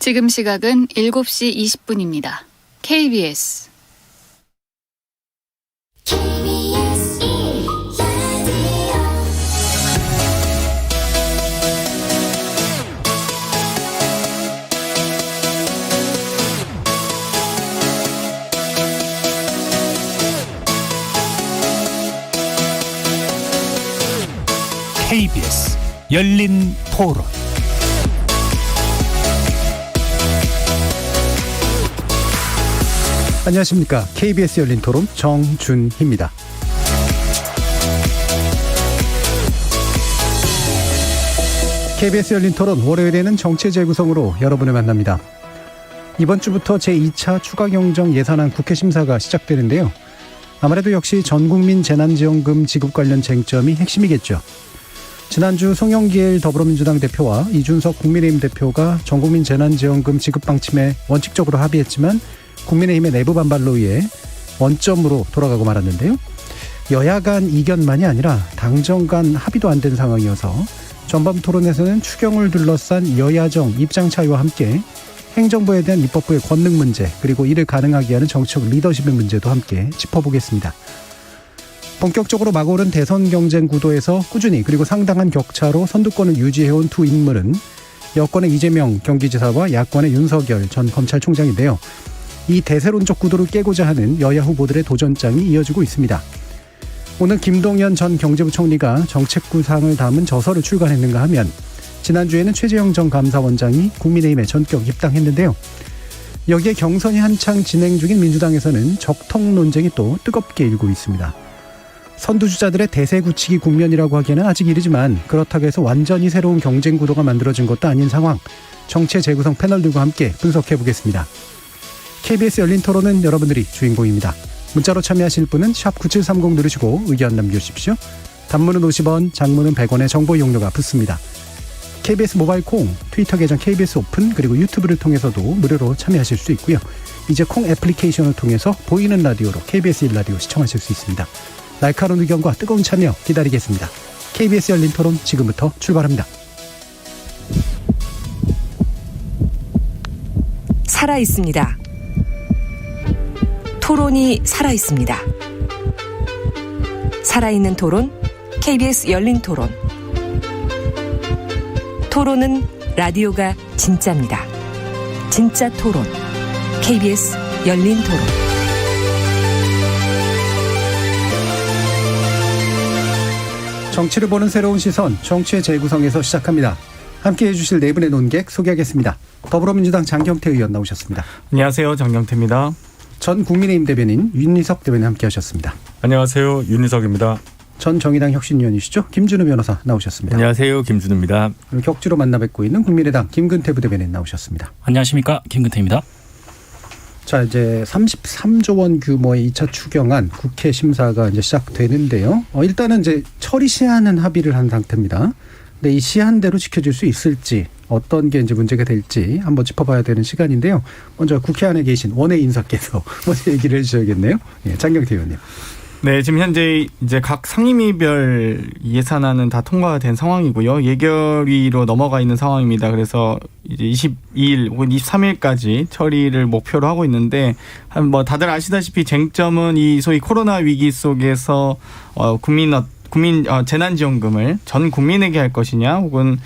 지금 시각은 7시 20분입니다. KBS KBS 열린 토론. 안녕하십니까. KBS 열린 토론 정준희입니다. KBS 열린 토론 월요일에는 정치 재구성으로 여러분을 만납니다. 이번 주부터 제2차 추가경정 예산안 국회 심사가 시작되는데요. 아무래도 역시 전국민 재난지원금 지급 관련 쟁점이 핵심이겠죠. 지난주 송영길 더불어민주당 대표와 이준석 국민의힘 대표가 전국민 재난지원금 지급 방침에 원칙적으로 합의했지만 국민의힘의 내부 반발로 인해 원점으로 돌아가고 말았는데요. 여야 간 이견만이 아니라 당정 간 합의도 안 된 상황이어서 전반 토론에서는 추경을 둘러싼 여야정 입장 차이와 함께 행정부에 대한 입법부의 권능 문제, 그리고 이를 가능하게 하는 정치적 리더십의 문제도 함께 짚어보겠습니다. 본격적으로 막 오른 대선 경쟁 구도에서 꾸준히 그리고 상당한 격차로 선두권을 유지해온 두 인물은 여권의 이재명 경기지사와 야권의 윤석열 전 검찰총장인데요. 이 대세론적 구도를 깨고자 하는 여야 후보들의 도전장이 이어지고 있습니다. 오늘 김동연 전 경제부총리가 정책 구상을 담은 저서를 출간했는가 하면 지난주에는 최재형 전 감사원장이 국민의힘에 전격 입당했는데요. 여기에 경선이 한창 진행 중인 민주당에서는 적통 논쟁이 또 뜨겁게 일고 있습니다. 선두주자들의 대세 굳히기 국면이라고 하기에는 아직 이르지만 그렇다고 해서 완전히 새로운 경쟁 구도가 만들어진 것도 아닌 상황, 정치의 재구성 패널들과 함께 분석해보겠습니다. KBS 열린 토론은 여러분들이 주인공입니다. 문자로 참여하실 분은 샵 9730 누르시고 의견 남겨주십시오. 단문은 50원, 장문은 100원의 정보 이용료가 붙습니다. KBS 모바일 콩, 트위터 계정 KBS 오픈, 그리고 유튜브를 통해서도 무료로 참여하실 수 있고요. 이제 콩 애플리케이션을 통해서 보이는 라디오로 KBS 1라디오 시청하실 수 있습니다. 날카로운 의견과 뜨거운 참여 기다리겠습니다. KBS 열린 토론 지금부터 출발합니다. 살아있습니다. 토론이 살아있습니다. 살아있는 토론, KBS 열린 토론. 토론은 라디오가 진짜입니다. 진짜 토론, KBS 열린 토론. 정치를 보는 새로운 시선, 정치의 재구성에서 시작합니다. 함께해 주실 네 분의 논객 소개하겠습니다. 더불어민주당 장경태 의원 나오셨습니다. 안녕하세요. 장경태입니다. 전 국민의힘 대변인 윤희석 대변인 함께하셨습니다. 안녕하세요. 윤희석입니다. 전 정의당 혁신위원이시죠. 김준우 변호사 나오셨습니다. 안녕하세요. 김준우입니다. 격주로 만나 뵙고 있는 국민의당 김근태 부대변인 나오셨습니다. 안녕하십니까. 김근태입니다. 자, 이제 33조 원 규모의 2차 추경안 국회 심사가 이제 시작되는데요. 일단은 이제 처리 시한은 합의를 한 상태입니다. 근데 이 시한대로 지켜질 수 있을지, 어떤 게 이제 문제가 될지 한번 짚어봐야 되는 시간인데요. 먼저 국회 안에 계신 원외 인사께서 먼저 얘기를 해주셔야겠네요. 예, 장경태 의원님. 네, 지금 현재 이제 각 상임위별 예산안은 다 통과가 된 상황이고요. 예결위로 넘어가 있는 상황입니다. 그래서 이제 22일 혹은 23일까지 처리를 목표로 하고 있는데, 뭐 다들 아시다시피 쟁점은 이 소위 코로나 위기 속에서 국민 재난지원금을 전 국민에게 할 것이냐, 혹은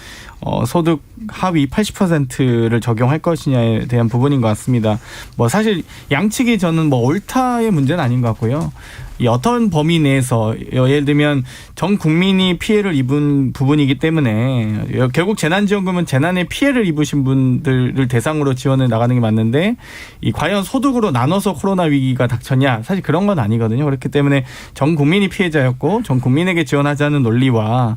소득 하위 80%를 적용할 것이냐에 대한 부분인 것 같습니다. 뭐 사실 양측이 저는 뭐 옳다의 문제는 아닌 것 같고요. 이 어떤 범위 내에서 예를 들면 전 국민이 피해를 입은 부분이기 때문에 결국 재난지원금은 재난에 피해를 입으신 분들을 대상으로 지원을 나가는 게 맞는데, 이 과연 소득으로 나눠서 코로나 위기가 닥쳤냐, 사실 그런 건 아니거든요. 그렇기 때문에 전 국민이 피해자였고 전 국민에게 지원하자는 논리와,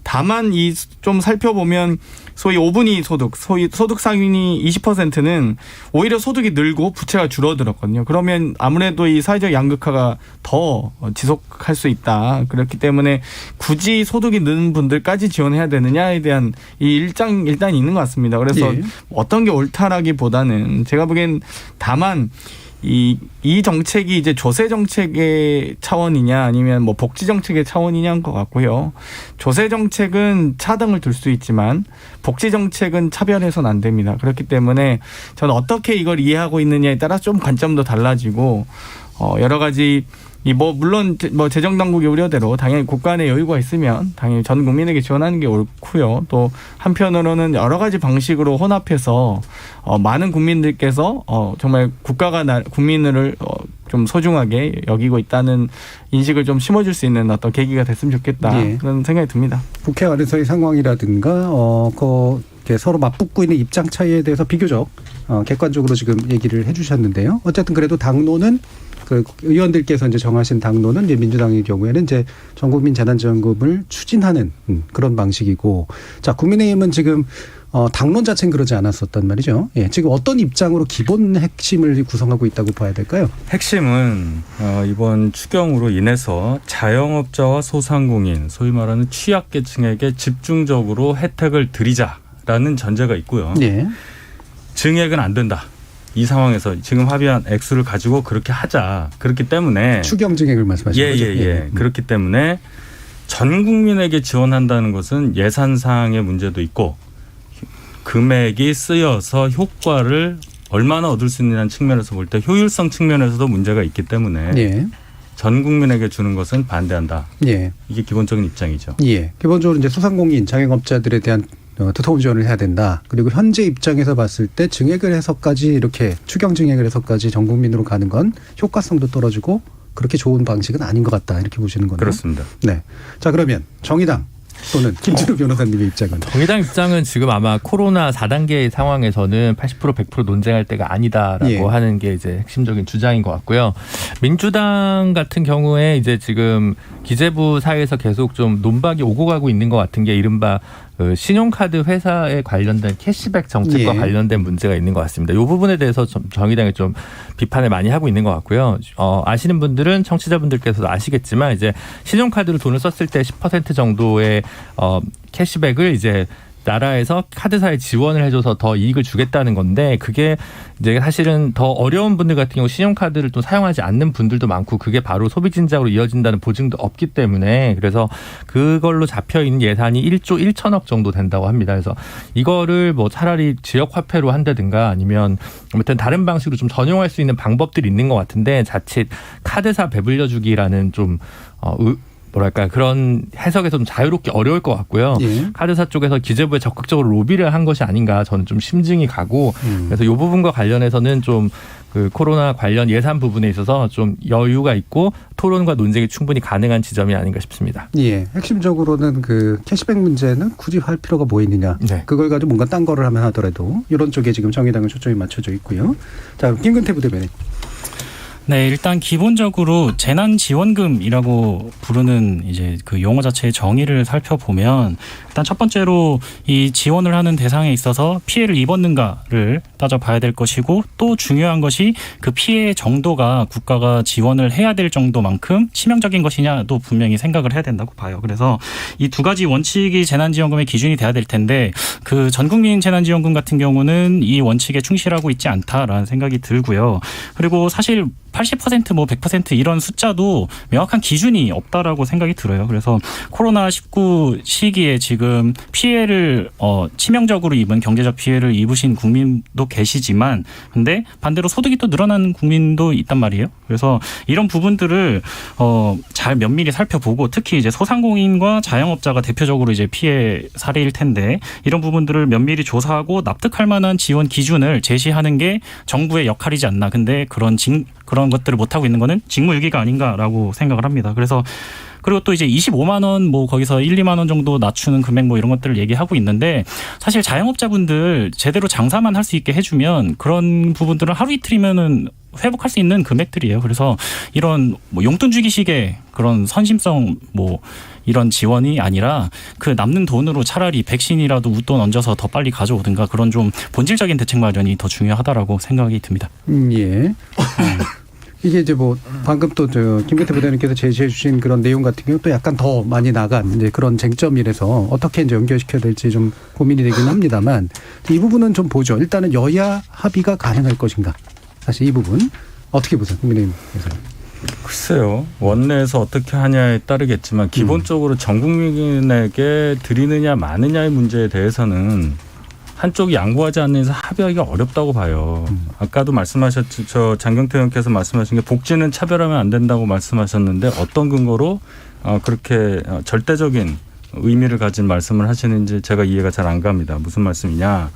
다만 이 좀 살펴보면 소위 5분위 소득, 소위 소득 상위 20%는 오히려 소득이 늘고 부채가 줄어들었거든요. 그러면 아무래도 이 사회적 양극화가 더 지속할 수 있다. 그렇기 때문에 굳이 소득이 는 분들까지 지원해야 되느냐에 대한 이 일단 있는 것 같습니다. 그래서 예. 어떤 게 옳다라기보다는 제가 보기엔 다만 이 정책이 이제 조세 정책의 차원이냐 아니면 뭐 복지 정책의 차원이냐인 것 같고요. 조세 정책은 차등을 둘 수 있지만 복지 정책은 차별해서는 안 됩니다. 그렇기 때문에 저는 어떻게 이걸 이해하고 있느냐에 따라 좀 관점도 달라지고 여러 가지 물론 재정 당국의 우려대로 당연히 국가 내 여유가 있으면 당연히 전 국민에게 지원하는 게 옳고요. 또 한편으로는 여러 가지 방식으로 혼합해서 많은 국민들께서 정말 국가가 국민을 좀 소중하게 여기고 있다는 인식을 좀 심어줄 수 있는 어떤 계기가 됐으면 좋겠다. 예. 그런 생각이 듭니다. 국회 안에서의 상황이라든가 서로 맞붙고 있는 입장 차이에 대해서 비교적 객관적으로 지금 얘기를 해주셨는데요. 어쨌든 그래도 당론은 그 의원들께서 이제 정하신 당론은 이제 민주당의 경우에는 이제 전국민 재난지원금을 추진하는 그런 방식이고, 자 국민의힘은 지금 당론 자체는 그러지 않았었단 말이죠. 예, 지금 어떤 입장으로 기본 핵심을 구성하고 있다고 봐야 될까요? 핵심은 이번 추경으로 인해서 자영업자와 소상공인, 소위 말하는 취약계층에게 집중적으로 혜택을 드리자라는 전제가 있고요. 예. 증액은 안 된다. 이 상황에서 지금 합의한 액수를 가지고 그렇게 하자. 그렇기 때문에 추경 증액을 말씀하시는 거죠? 예. 그렇기 때문에 전 국민에게 지원한다는 것은 예산상의 문제도 있고 금액이 쓰여서 효과를 얼마나 얻을 수 있느냐는 측면에서 볼 때 효율성 측면에서도 문제가 있기 때문에 예. 전 국민에게 주는 것은 반대한다. 예. 이게 기본적인 입장이죠. 예. 기본적으로 이제 소상공인, 자영업자들에 대한 두터운 지원을 해야 된다. 그리고 현재 입장에서 봤을 때 증액을 해서까지 이렇게 추경 증액을 해서까지 전 국민으로 가는 건 효과성도 떨어지고 그렇게 좋은 방식은 아닌 것 같다. 이렇게 보시는 거네요. 그렇습니다. 네. 자, 그러면 정의당 또는 김진우 변호사님의 입장은? 정의당 입장은 지금 아마 코로나 4단계 상황에서는 80% 100% 논쟁할 때가 아니다라고 예. 하는 게 이제 핵심적인 주장인 것 같고요. 민주당 같은 경우에 이제 지금 기재부 사이에서 계속 좀 논박이 오고 가고 있는 것 같은 게 이른바 그 신용카드 회사에 관련된 캐시백 정책과 예. 관련된 문제가 있는 것 같습니다. 이 부분에 대해서 정의당이 좀 비판을 많이 하고 있는 것 같고요. 아시는 분들은 청취자분들께서도 아시겠지만 이제 신용카드로 돈을 썼을 때 10% 정도의 캐시백을 이제 나라에서 카드사에 지원을 해줘서 더 이익을 주겠다는 건데 그게 이제 사실은 더 어려운 분들 같은 경우 신용카드를 또 사용하지 않는 분들도 많고 그게 바로 소비 진작으로 이어진다는 보증도 없기 때문에 그래서 그걸로 잡혀 있는 예산이 1조 1천억 정도 된다고 합니다. 그래서 이거를 뭐 차라리 지역 화폐로 한다든가 아니면 아무튼 다른 방식으로 좀 전용할 수 있는 방법들이 있는 것 같은데 자칫 카드사 배불려주기라는 좀 뭐랄까 그런 해석에서 좀 자유롭게 어려울 것 같고요. 예. 카드사 쪽에서 기재부에 적극적으로 로비를 한 것이 아닌가 저는 좀 심증이 가고 그래서 이 부분과 관련해서는 좀 그 코로나 관련 예산 부분에 있어서 좀 여유가 있고 토론과 논쟁이 충분히 가능한 지점이 아닌가 싶습니다. 예. 핵심적으로는 그 캐시백 문제는 굳이 할 필요가 뭐 있느냐. 네. 그걸 가지고 뭔가 딴 거를 하면 하더라도 이런 쪽에 지금 정의당은 초점이 맞춰져 있고요. 자, 김근태 부대변인. 네, 일단 기본적으로 재난지원금이라고 부르는 이제 그 용어 자체의 정의를 살펴보면 일단 첫 번째로 이 지원을 하는 대상에 있어서 피해를 입었는가를 따져봐야 될 것이고 또 중요한 것이 그 피해 정도가 국가가 지원을 해야 될 정도만큼 치명적인 것이냐도 분명히 생각을 해야 된다고 봐요. 그래서 이 두 가지 원칙이 재난지원금의 기준이 돼야 될 텐데 그 전국민 재난지원금 같은 경우는 이 원칙에 충실하고 있지 않다라는 생각이 들고요. 그리고 사실 80% 뭐 100% 이런 숫자도 명확한 기준이 없다라고 생각이 들어요. 그래서 코로나19 시기에 지금 피해를 치명적으로 입은 경제적 피해를 입으신 국민도 계시지만 근데 반대로 소득이 또 늘어나는 국민도 있단 말이에요. 그래서 이런 부분들을 잘 면밀히 살펴보고 특히 이제 소상공인과 자영업자가 대표적으로 이제 피해 사례일 텐데 이런 부분들을 면밀히 조사하고 납득할 만한 지원 기준을 제시하는 게 정부의 역할이지 않나. 근데 그런 것들을 못하고 있는 거는 직무유기가 아닌가라고 생각을 합니다. 그래서 그리고 또 이제 25만 원 뭐 거기서 1, 2만 원 정도 낮추는 금액 뭐 이런 것들을 얘기하고 있는데 사실 자영업자분들 제대로 장사만 할 수 있게 해주면 그런 부분들은 하루 이틀이면은 회복할 수 있는 금액들이에요. 그래서 이런 뭐 용돈 주기식의 그런 선심성 뭐 이런 지원이 아니라 그 남는 돈으로 차라리 백신이라도 웃돈 얹어서 더 빨리 가져오든가 그런 좀 본질적인 대책 마련이 더 중요하다라고 생각이 듭니다. 예. 이게 이제 뭐 방금 또 김근태 부대변인께서 제시해 주신 그런 내용 같은 경우 또 약간 더 많이 나간 이제 그런 쟁점이라서 어떻게 이제 연결시켜야 될지 좀 고민이 되긴 합니다만 이 부분은 좀 보죠. 일단은 여야 합의가 가능할 것인가. 사실 이 부분. 어떻게 보세요, 국민의힘에서? 글쎄요. 원내에서 어떻게 하냐에 따르겠지만 기본적으로 전 국민에게 드리느냐 마느냐의 문제에 대해서는 한쪽이 양보하지 않는 이상 합의하기가 어렵다고 봐요. 아까도 말씀하셨죠. 저 장경태 의원께서 말씀하신 게 복지는 차별하면 안 된다고 말씀하셨는데 어떤 근거로 그렇게 절대적인 의미를 가진 말씀을 하시는지 제가 이해가 잘 안 갑니다. 무슨 말씀이냐.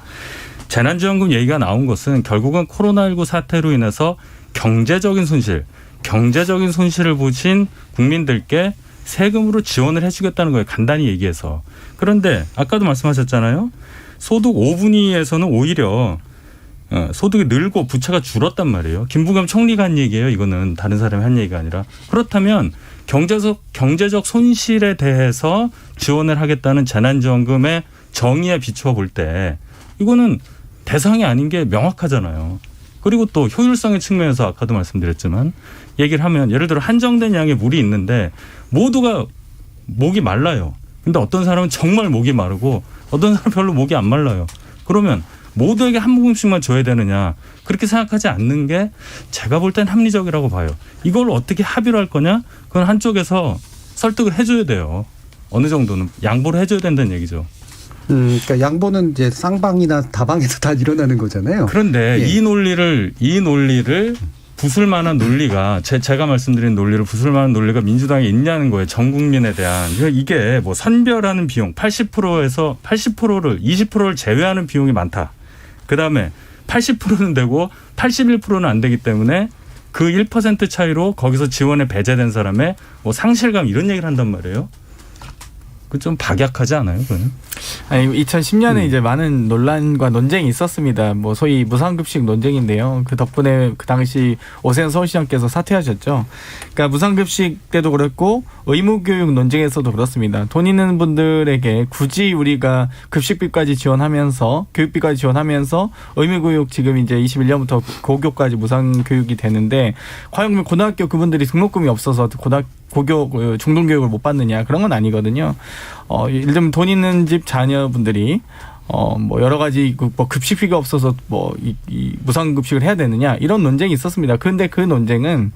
재난지원금 얘기가 나온 것은 결국은 코로나19 사태로 인해서 경제적인 손실을 보신 국민들께 세금으로 지원을 해주겠다는 거예요. 간단히 얘기해서. 그런데 아까도 말씀하셨잖아요. 소득 5분위에서는 오히려 소득이 늘고 부채가 줄었단 말이에요. 김부겸 총리가 한 얘기예요. 이거는 다른 사람이 한 얘기가 아니라. 그렇다면 경제적 손실에 대해서 지원을 하겠다는 재난지원금의 정의에 비추어 볼 때 이거는 대상이 아닌 게 명확하잖아요. 그리고 또 효율성의 측면에서 아까도 말씀드렸지만 얘기를 하면 예를 들어 한정된 양의 물이 있는데 모두가 목이 말라요. 근데 어떤 사람은 정말 목이 마르고 어떤 사람은 별로 목이 안 말라요. 그러면 모두에게 한 모금씩만 줘야 되느냐. 그렇게 생각하지 않는 게 제가 볼 땐 합리적이라고 봐요. 이걸 어떻게 합의를 할 거냐. 그건 한쪽에서 설득을 해줘야 돼요. 어느 정도는 양보를 해줘야 된다는 얘기죠. 그러니까 양보는 이제 쌍방이나 다방에서 다 일어나는 거잖아요. 그런데 예. 이 논리를 부술 만한 논리가 제가 말씀드린 논리를 부술 만한 논리가 민주당에 있냐는 거예요. 전 국민에 대한. 이게 뭐 선별하는 비용 80%에서 80%를 20%를 제외하는 비용이 많다. 그다음에 80%는 되고 81%는 안 되기 때문에 그 1% 차이로 거기서 지원에 배제된 사람의 뭐 상실감 이런 얘기를 한단 말이에요. 그 좀 박약하지 않아요, 그거는? 아니 2010년에 이제 많은 논란과 논쟁이 있었습니다. 뭐 소위 무상급식 논쟁인데요. 그 덕분에 그 당시 오세훈 서울시장께서 사퇴하셨죠. 그러니까 무상급식 때도 그랬고 의무교육 논쟁에서도 그렇습니다. 돈 있는 분들에게 굳이 우리가 급식비까지 지원하면서 교육비까지 지원하면서 의무교육 지금 이제 21년부터 고교까지 무상교육이 되는데 과연 고등학교 그분들이 등록금이 없어서 고교 중등교육을 못 받느냐 그런 건 아니거든요. 예를 들면 돈 있는 집 자녀분들이 뭐 여러 가지 뭐 급식비가 없어서 뭐 이 무상급식을 해야 되느냐 이런 논쟁이 있었습니다. 그런데 그 논쟁은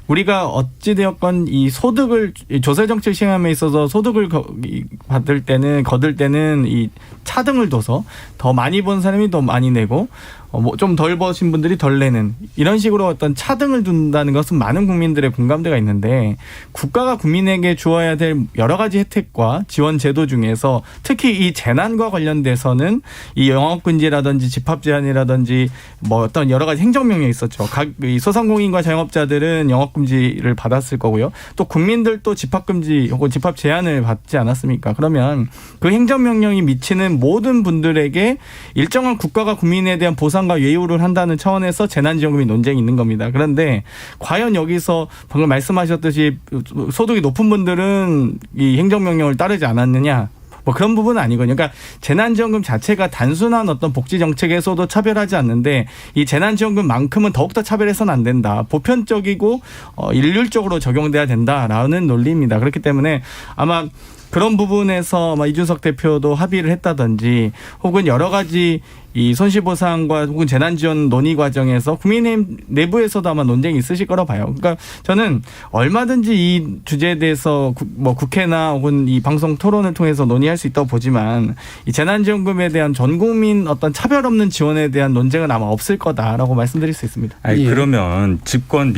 우리가 어찌되었건 이 소득을 조세정책 시행함에 있어서 소득을 거둘 때는 이 차등을 둬서 더 많이 번 사람이 더 많이 내고 뭐 좀 덜 버신 분들이 덜 내는 이런 식으로 어떤 차등을 둔다는 것은 많은 국민들의 공감대가 있는데 국가가 국민에게 주어야 될 여러 가지 혜택과 지원 제도 중에서 특히 이 재난과 관련돼서는 이 영업금지라든지 집합 제한이라든지 뭐 어떤 여러 가지 행정명령이 있었죠. 각 이 소상공인과 자영업자들은 영업금지를 받았을 거고요. 또 국민들도 집합금지 혹은 집합 제한을 받지 않았습니까? 그러면 그 행정명령이 미치는 모든 분들에게 일정한 국가가 국민에 대한 보상 과 예우를 한다는 차원에서 재난지원금이 논쟁이 있는 겁니다. 그런데 과연 여기서 방금 말씀하셨듯이 소득이 높은 분들은 이 행정명령을 따르지 않았느냐? 뭐 그런 부분은 아니거든요. 그러니까 재난지원금 자체가 단순한 어떤 복지 정책에서도 차별하지 않는데 이 재난지원금만큼은 더욱더 차별해서는 안 된다. 보편적이고 일률적으로 적용돼야 된다라는 논리입니다. 그렇기 때문에 아마 그런 부분에서 이준석 대표도 합의를 했다든지 혹은 여러 가지 이 손실보상과 혹은 재난지원 논의 과정에서 국민의힘 내부에서도 아마 논쟁이 있으실 거라 봐요. 그러니까 저는 얼마든지 이 주제에 대해서 뭐 국회나 혹은 이 방송 토론을 통해서 논의할 수 있다고 보지만 이 재난지원금에 대한 전 국민 어떤 차별 없는 지원에 대한 논쟁은 아마 없을 거다라고 말씀드릴 수 있습니다. 아니, 그러면 집권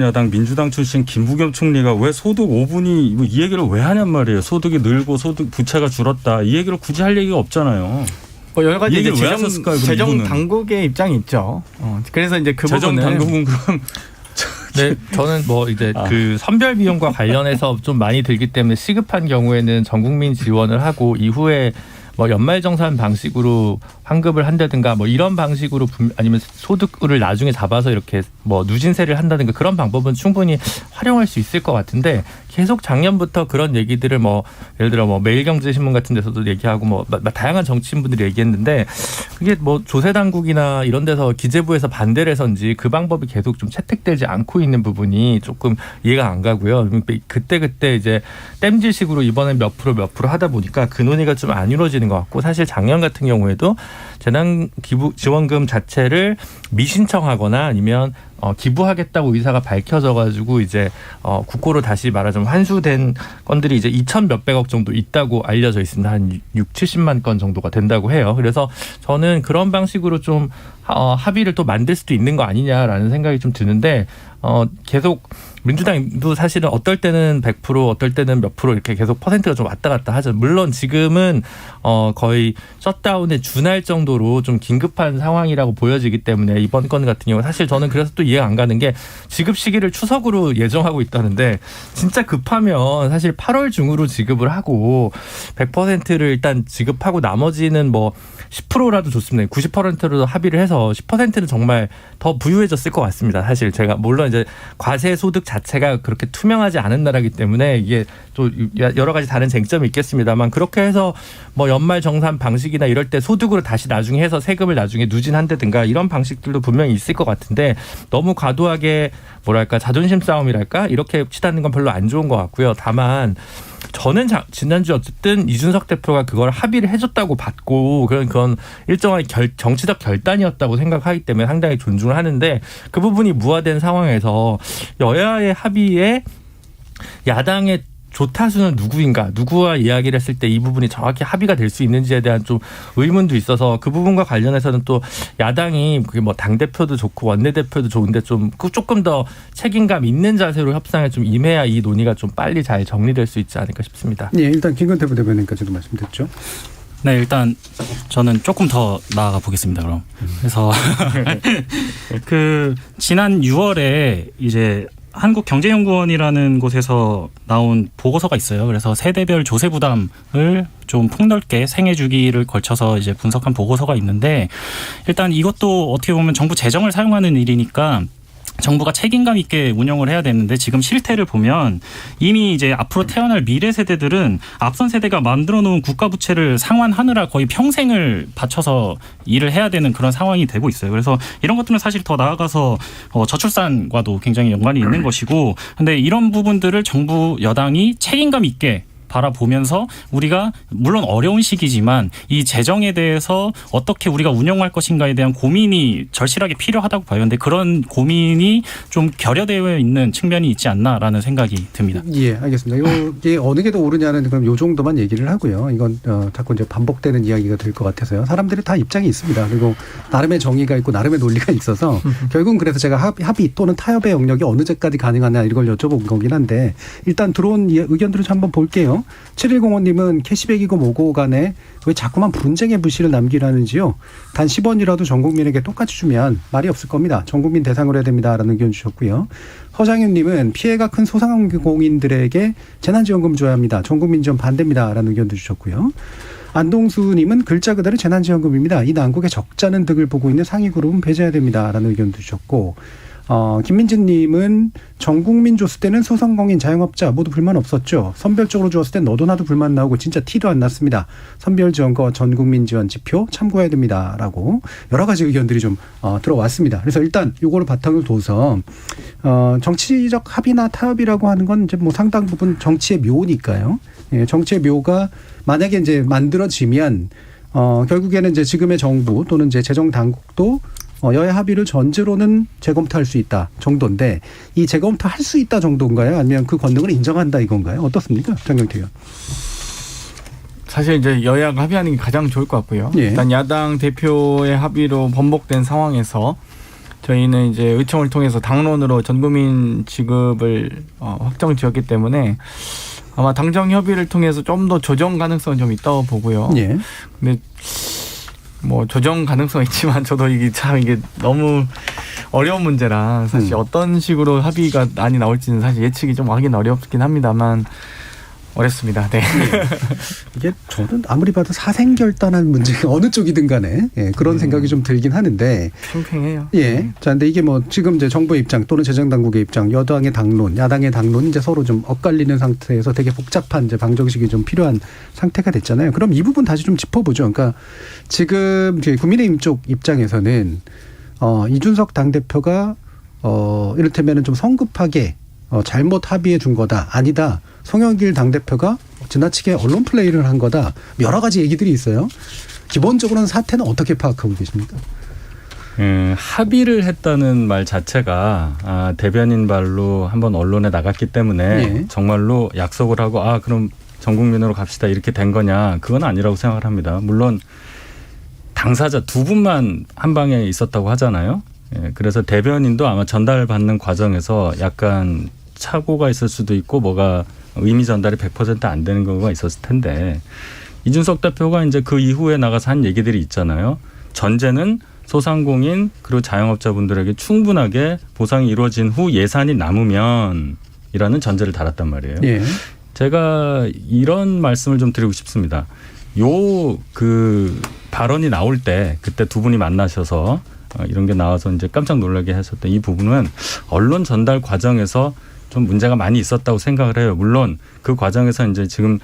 여당 민주당 출신 김부겸 총리가 왜 소득 5분위 이 얘기를 왜 하냔 말이에요. 소득이 늘고 소득 부채가 줄었다. 이 얘기를 굳이 할 얘기가 없잖아요. 여러 가지 이제 재정 이분은. 당국의 입장이 있죠. 그래서 이제 그 재정 부분은 당국은 그럼 네, 저는 뭐 이제 그 선별 비용과 관련해서 좀 많이 들기 때문에 시급한 경우에는 전 국민 지원을 하고 이후에 뭐 연말정산 방식으로 환급을 한다든가 뭐 이런 방식으로 아니면 소득을 나중에 잡아서 이렇게 뭐 누진세를 한다든가 그런 방법은 충분히 활용할 수 있을 것 같은데 계속 작년부터 그런 얘기들을 뭐 예를 들어 뭐 매일경제신문 같은 데서도 얘기하고 뭐 다양한 정치인분들이 얘기했는데 그게 뭐 조세당국이나 이런 데서 기재부에서 반대를 해서인지 그 방법이 계속 좀 채택되지 않고 있는 부분이 조금 이해가 안 가고요. 그때 이제 땜질식으로 이번에 몇 프로 하다 보니까 그 논의가 좀 안 이루어지는 걸린 것 같고 사실 작년 같은 경우에도 재난기부지원금 자체를 미신청하거나 아니면 기부하겠다고 의사가 밝혀져가지고 이제 국고로 다시 말하자면 환수된 건들이 이제 2천 몇백억 정도 있다고 알려져 있습니다. 한 70만 건 정도가 된다고 해요. 그래서 저는 그런 방식으로 좀 합의를 또 만들 수도 있는 거 아니냐라는 생각이 좀 드는데 계속 민주당도 사실은 어떨 때는 100% 어떨 때는 몇 프로 이렇게 계속 퍼센트가 좀 왔다 갔다 하죠. 물론 지금은 거의 셧다운에 준할 정도로 좀 긴급한 상황이라고 보여지기 때문에 이번 건 같은 경우 사실 저는 그래서 또 이해가 안 가는 게 지급 시기를 추석으로 예정하고 있다는데 진짜 급하면 사실 8월 중으로 지급을 하고 100%를 일단 지급하고 나머지는 뭐 10%라도 좋습니다. 90%로 합의를 해서 10%는 정말 더 부유해졌을 것 같습니다. 사실 제가 물론 이제 과세 소득 자체가 그렇게 투명하지 않은 나라이기 때문에 이게 또 여러 가지 다른 쟁점이 있겠습니다만 그렇게 해서 뭐 연말 정산 방식이나 이럴 때 소득으로 다시 나중에 해서 세금을 나중에 누진한다든가 이런 방식들도 분명히 있을 것 같은데 너무 과도하게 뭐랄까 자존심 싸움이랄까 이렇게 치닫는 건 별로 안 좋은 것 같고요. 다만 저는 지난주 어쨌든 이준석 대표가 그걸 합의를 해줬다고 봤고 그건 일정한 정치적 결단이었다고 생각하기 때문에 상당히 존중을 하는데 그 부분이 무화된 상황에서 여야의 합의에 야당의 조타수는 누구인가 누구와 이야기를 했을 때 이 부분이 정확히 합의가 될 수 있는지에 대한 좀 의문도 있어서 그 부분과 관련해서는 또 야당이 그게 뭐 당대표도 좋고 원내대표도 좋은데 좀 조금 더 책임감 있는 자세로 협상에 좀 임해야 이 논의가 좀 빨리 잘 정리될 수 있지 않을까 싶습니다. 네, 일단 김건태 부대변인까지도 말씀드렸죠. 네, 일단 저는 조금 더 나아가 보겠습니다. 그럼 그래서 그 지난 6월에 이제 한국경제연구원이라는 곳에서 나온 보고서가 있어요. 그래서 세대별 조세 부담을 좀 폭넓게 생애 주기를 걸쳐서 이제 분석한 보고서가 있는데 일단 이것도 어떻게 보면 정부 재정을 사용하는 일이니까 정부가 책임감 있게 운영을 해야 되는데 지금 실태를 보면 이미 이제 앞으로 태어날 미래 세대들은 앞선 세대가 만들어 놓은 국가 부채를 상환하느라 거의 평생을 바쳐서 일을 해야 되는 그런 상황이 되고 있어요. 그래서 이런 것들은 사실 더 나아가서 저출산과도 굉장히 연관이 있는 것이고 근데 이런 부분들을 정부 여당이 책임감 있게 바라보면서 우리가 물론 어려운 시기지만 이 재정에 대해서 어떻게 우리가 운영할 것인가에 대한 고민이 절실하게 필요하다고 봐요. 그런데 그런 고민이 좀 결여되어 있는 측면이 있지 않나라는 생각이 듭니다. 예, 알겠습니다. 이게 어느 게 더 옳으냐는 그럼 요 정도만 얘기를 하고요. 이건 자꾸 이제 반복되는 이야기가 될 것 같아서요. 사람들이 다 입장이 있습니다. 그리고 나름의 정의가 있고 나름의 논리가 있어서 결국은 그래서 제가 합의 또는 타협의 영역이 어느 제까지 가능하냐 이걸 여쭤본 거긴 한데 일단 들어온 의견들을 좀 한번 볼게요. 7105님은 캐시백이고 뭐고 간에 왜 자꾸만 분쟁의 불씨를 남기라는지요. 단 10원이라도 전 국민에게 똑같이 주면 말이 없을 겁니다. 전 국민 대상으로 해야 됩니다라는 의견 주셨고요. 허장윤님은 피해가 큰 소상공인들에게 재난지원금 줘야 합니다. 전 국민 지원 반대입니다라는 의견도 주셨고요. 안동수님은 글자 그대로 재난지원금입니다. 이 난국의 적잖은 득을 보고 있는 상위 그룹은 배제해야 됩니다라는 의견도 주셨고 김민진님은 전 국민 줬을 때는 소상공인 자영업자 모두 불만 없었죠. 선별적으로 주었을 땐 너도 나도 불만 나오고 진짜 티도 안 났습니다. 선별 지원과 전 국민 지원 지표 참고해야 됩니다라고 여러 가지 의견들이 좀 들어왔습니다. 그래서 일단 요거를 바탕으로 둬서 정치적 합의나 타협이라고 하는 건 이제 뭐 상당 부분 정치의 묘니까요. 예, 정치의 묘가 만약에 이제 만들어지면 결국에는 이제 지금의 정부 또는 이제 재정 당국도 여야 합의를 전제로는 재검토할 수 있다 정도인데 이 재검토할 수 있다 정도인가요? 아니면 그 권능을 인정한다 이건가요? 어떻습니까? 장경태 의원. 사실 이제 여야가 합의하는 게 가장 좋을 것 같고요. 예. 일단 야당 대표의 합의로 번복된 상황에서 저희는 이제 의총을 통해서 당론으로 전국민 지급을 확정 지었기 때문에 아마 당정 협의를 통해서 좀 더 조정 가능성은 좀 있다고 보고요. 예. 근데 뭐 조정 가능성 있지만 저도 이게 참 이게 너무 어려운 문제라 사실 어떤 식으로 합의가 많이 나올지는 사실 예측이 좀 하긴 어렵긴 합니다만 어렵습니다. 네. 이게 저는 아무리 봐도 사생결단한 문제가 어느 쪽이든 간에 그런 생각이 좀 들긴 하는데. 팽팽해요. 예. 자, 근데 이게 뭐 지금 이제 정부의 입장 또는 재정당국의 입장, 여당의 당론, 야당의 당론이 이제 서로 좀 엇갈리는 상태에서 되게 복잡한 이제 방정식이 좀 필요한 상태가 됐잖아요. 그럼 이 부분 다시 좀 짚어보죠. 그러니까 지금 국민의힘 쪽 입장에서는 이준석 당대표가 이를테면은 좀 성급하게 잘못 합의해 준 거다. 아니다. 송영길 당대표가 지나치게 언론 플레이를 한 거다. 여러 가지 얘기들이 있어요. 기본적으로는 사태는 어떻게 파악하고 계십니까? 합의를 했다는 말 자체가 대변인 발로 한번 언론에 나갔기 때문에 예. 정말로 약속을 하고 그럼 전 국민으로 갑시다 이렇게 된 거냐, 그건 아니라고 생각을 합니다. 물론 당사자 두 분만 한 방에 있었다고 하잖아요. 예, 그래서 대변인도 아마 전달받는 과정에서 약간 착오가 있을 수도 있고 뭐가 의미 전달이 100% 안 되는 경우가 있었을 텐데, 이준석 대표가 이제 그 이후에 나가서 한 얘기들이 있잖아요. 전제는 소상공인 그리고 자영업자분들에게 충분하게 보상이 이루어진 후 예산이 남으면 이라는 전제를 달았단 말이에요. 예. 제가 이런 말씀을 좀 드리고 싶습니다. 그 발언이 나올 때 그때 두 분이 만나셔서 이런 게 나와서 이제 깜짝 놀라게 했었던 이 부분은 언론 전달 과정에서 좀 문제가 많이 있었다고 생각을 해요. 물론 그 과정에서 이제 지금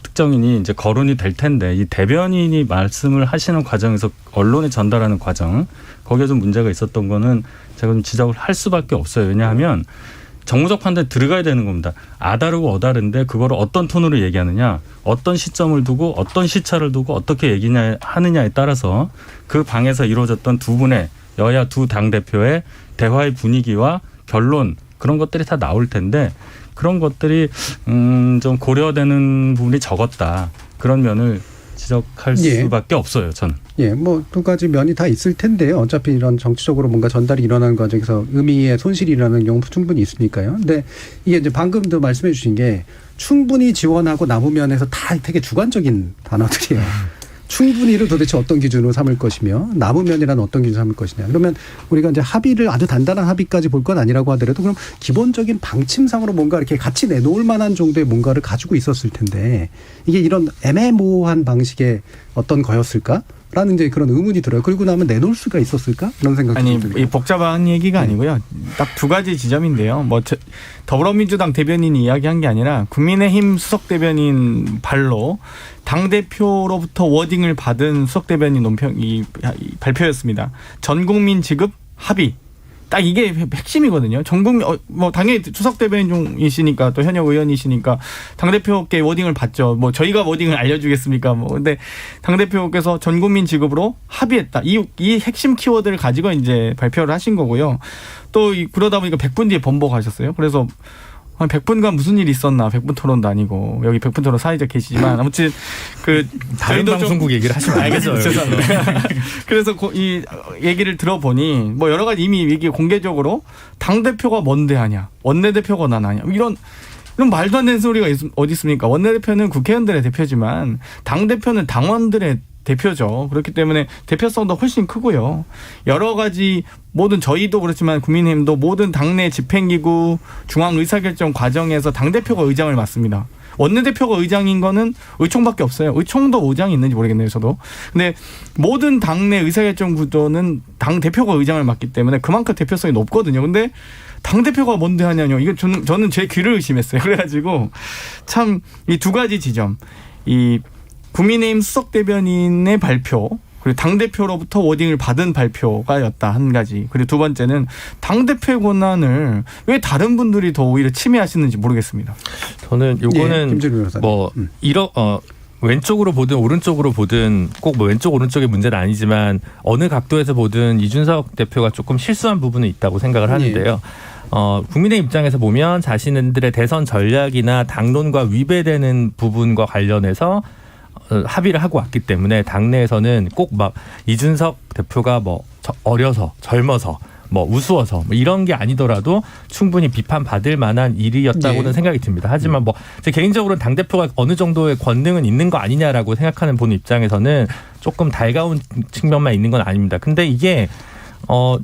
특정인이 이제 거론이 될 텐데, 이 대변인이 말씀을 하시는 과정에서 언론에 전달하는 과정, 거기에 좀 문제가 있었던 거는 제가 좀 지적을 할 수밖에 없어요. 왜냐하면 정무적 판단에 들어가야 되는 겁니다. 아다르고 어다른데 그거를 어떤 톤으로 얘기하느냐, 어떤 시점을 두고 어떤 시차를 두고 어떻게 하느냐에 따라서 그 방에서 이루어졌던 두 분의 여야 두 당대표의 대화의 분위기와 결론, 그런 것들이 다 나올 텐데 그런 것들이 좀 고려되는 부분이 적었다. 그런 면을 지적할 예. 수밖에 없어요, 저는. 예, 뭐 두 가지 면이 다 있을 텐데요. 어차피 이런 정치적으로 뭔가 전달이 일어나는 과정에서 의미의 손실이 일어나는 경우 충분히 있으니까요. 근데 이게 이제 방금도 말씀해 주신 게 충분히 지원하고 남으면에서 다 되게 주관적인 단어들이에요. 충분히를 도대체 어떤 기준으로 삼을 것이며 남으면이란 어떤 기준으로 삼을 것이냐. 그러면 우리가 이제 합의를 아주 단단한 합의까지 볼 건 아니라고 하더라도 그럼 기본적인 방침상으로 뭔가 이렇게 같이 내놓을 만한 정도의 뭔가를 가지고 있었을 텐데 이게 이런 애매모호한 방식의 어떤 거였을까? 라는 이제 그런 의문이 들어요. 그리고 나면 내놓을 수가 있었을까? 그런 생각이 아니, 들어요. 이 복잡한 얘기가 아니고요. 딱 두 가지 지점인데요. 뭐 더불어민주당 대변인이 이야기한 게 아니라 국민의힘 수석 대변인 발로 당 대표로부터 워딩을 받은 수석 대변인 논평이 발표였습니다. 전 국민 지급 합의. 딱 이게 핵심이거든요. 전 국민 뭐 당연히 수석 대변인이시니까 또 현역 의원이시니까 당 대표께 워딩을 받죠. 뭐 저희가 워딩을 알려주겠습니까? 뭐 근데 당 대표께서 전 국민 지급으로 합의했다. 이 핵심 키워드를 가지고 이제 발표를 하신 거고요. 또 그러다 보니까 100분 뒤에 번복하셨어요. 그래서 100분간 무슨 일이 있었나? 100분 토론도 아니고 여기 100분 토론 사회적 계시지만 아무튼 다른 방송국 얘기를 하시면 알겠어요. 그래서 이 얘기를 들어보니 뭐 여러 가지 이미 얘기 공개적으로 당 대표가 뭔데 하냐, 원내 대표가 나냐 이런 말도 안 되는 소리가 어디 있습니까? 원내 대표는 국회의원들의 대표지만 당 대표는 당원들의 대표죠. 그렇기 때문에 대표성도 훨씬 크고요. 여러 가지 모든 저희도 그렇지만 국민의힘도 모든 당내 집행기구 중앙 의사결정 과정에서 당대표가 의장을 맡습니다. 원내대표가 의장인 거는 의총밖에 없어요. 의총도 의장이 있는지 모르겠네요, 저도. 근데 모든 당내 의사결정 구조는 당대표가 의장을 맡기 때문에 그만큼 대표성이 높거든요. 근데 당대표가 뭔데 하냐뇨. 이건 저는 제 귀를 의심했어요. 그래가지고 참 이 두 가지 지점. 이 국민의힘 수석 대변인의 발표, 그리고 당대표로부터 워딩을 받은 발표가였다, 한 가지. 그리고 두 번째는 당대표의 권한을 왜 다른 분들이 더 오히려 침해하시는지 모르겠습니다. 저는 요거는 뭐 왼쪽으로 보든 오른쪽으로 보든 꼭 뭐 왼쪽 오른쪽의 문제는 아니지만 어느 각도에서 보든 이준석 대표가 조금 실수한 부분은 있다고 생각을 하는데요. 국민의 입장에서 보면 자신들의 대선 전략이나 당론과 위배되는 부분과 관련해서 합의를 하고 왔기 때문에 당내에서는 꼭 막 이준석 대표가 뭐 어려서 젊어서 뭐 우스워서 뭐 이런 게 아니더라도 충분히 비판받을 만한 일이었다고는 생각이 듭니다. 하지만 뭐 제 개인적으로는 당대표가 어느 정도의 권능은 있는 거 아니냐라고 생각하는 분 입장에서는 조금 달가운 측면만 있는 건 아닙니다. 근데 이게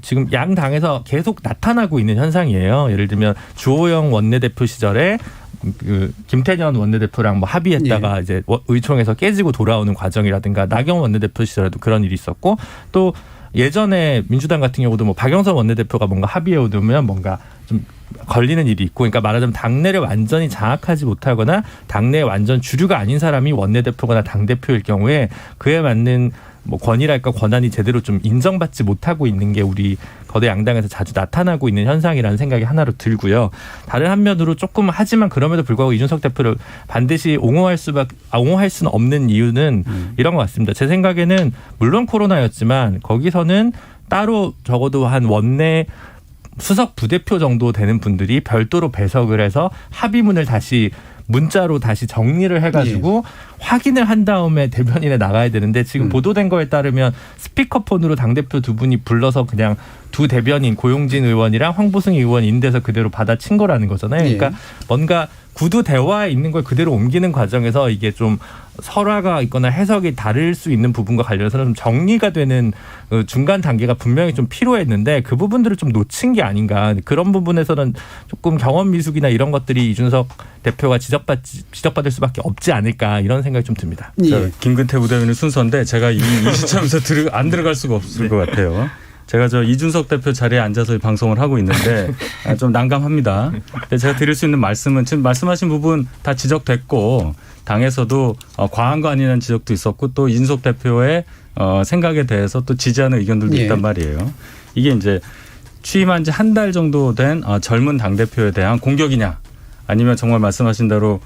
지금 양 당에서 계속 나타나고 있는 현상이에요. 예를 들면 주호영 원내대표 시절에 김태년 원내대표랑 뭐 합의했다가 이제 의총에서 깨지고 돌아오는 과정이라든가 나경원 원내대표 시절에도 그런 일이 있었고 또 예전에 민주당 같은 경우도 뭐 박영선 원내대표가 뭔가 합의에 오르면 뭔가 좀 걸리는 일이 있고, 그러니까 말하자면 당내를 완전히 장악하지 못하거나 당내 완전 주류가 아닌 사람이 원내대표거나 당대표일 경우에 그에 맞는 뭐 권위랄까 권한이 제대로 좀 인정받지 못하고 있는 게 우리 거대 양당에서 자주 나타나고 있는 현상이라는 생각이 하나로 들고요. 다른 한면으로 조금 하지만 그럼에도 불구하고 이준석 대표를 반드시 옹호할 수는 없는 이유는 이런 것 같습니다. 제 생각에는 물론 코로나였지만 거기서는 따로 적어도 한 원내 수석 부대표 정도 되는 분들이 별도로 배석을 해서 합의문을 다시 문자로 다시 정리를 해가지고 확인을 한 다음에 대변인에 나가야 되는데 지금 보도된 거에 따르면 스피커폰으로 당대표 두 분이 불러서 그냥 두 대변인 고용진 의원이랑 황보승 의원 인대서 그대로 받아친 거라는 거잖아요. 그러니까 뭔가 구두 대화에 있는 걸 그대로 옮기는 과정에서 이게 좀 설화가 있거나 해석이 다를 수 있는 부분과 관련해서는 좀 정리가 되는 중간 단계가 분명히 좀 필요했는데 그 부분들을 좀 놓친 게 아닌가. 그런 부분에서는 조금 경험 미숙이나 이런 것들이 이준석 대표가 지적받을 수밖에 없지 않을까 이런 생각이 좀 듭니다. 김근태 부대변인 순서인데 제가 이 시점에서 안 들어갈 수가 없을 것 같아요. 제가 이준석 대표 자리에 앉아서 방송을 하고 있는데 좀 난감합니다. 근데 제가 드릴 수 있는 말씀은 지금 말씀하신 부분 다 지적됐고 당에서도 과한 거 아니냐는 지적도 있었고 또 이준석 대표의 생각에 대해서 또 지지하는 의견들도 있단 말이에요. 이게 이제 취임한 지 한 달 정도 된 젊은 당대표에 대한 공격이냐 아니면 정말 말씀하신 대로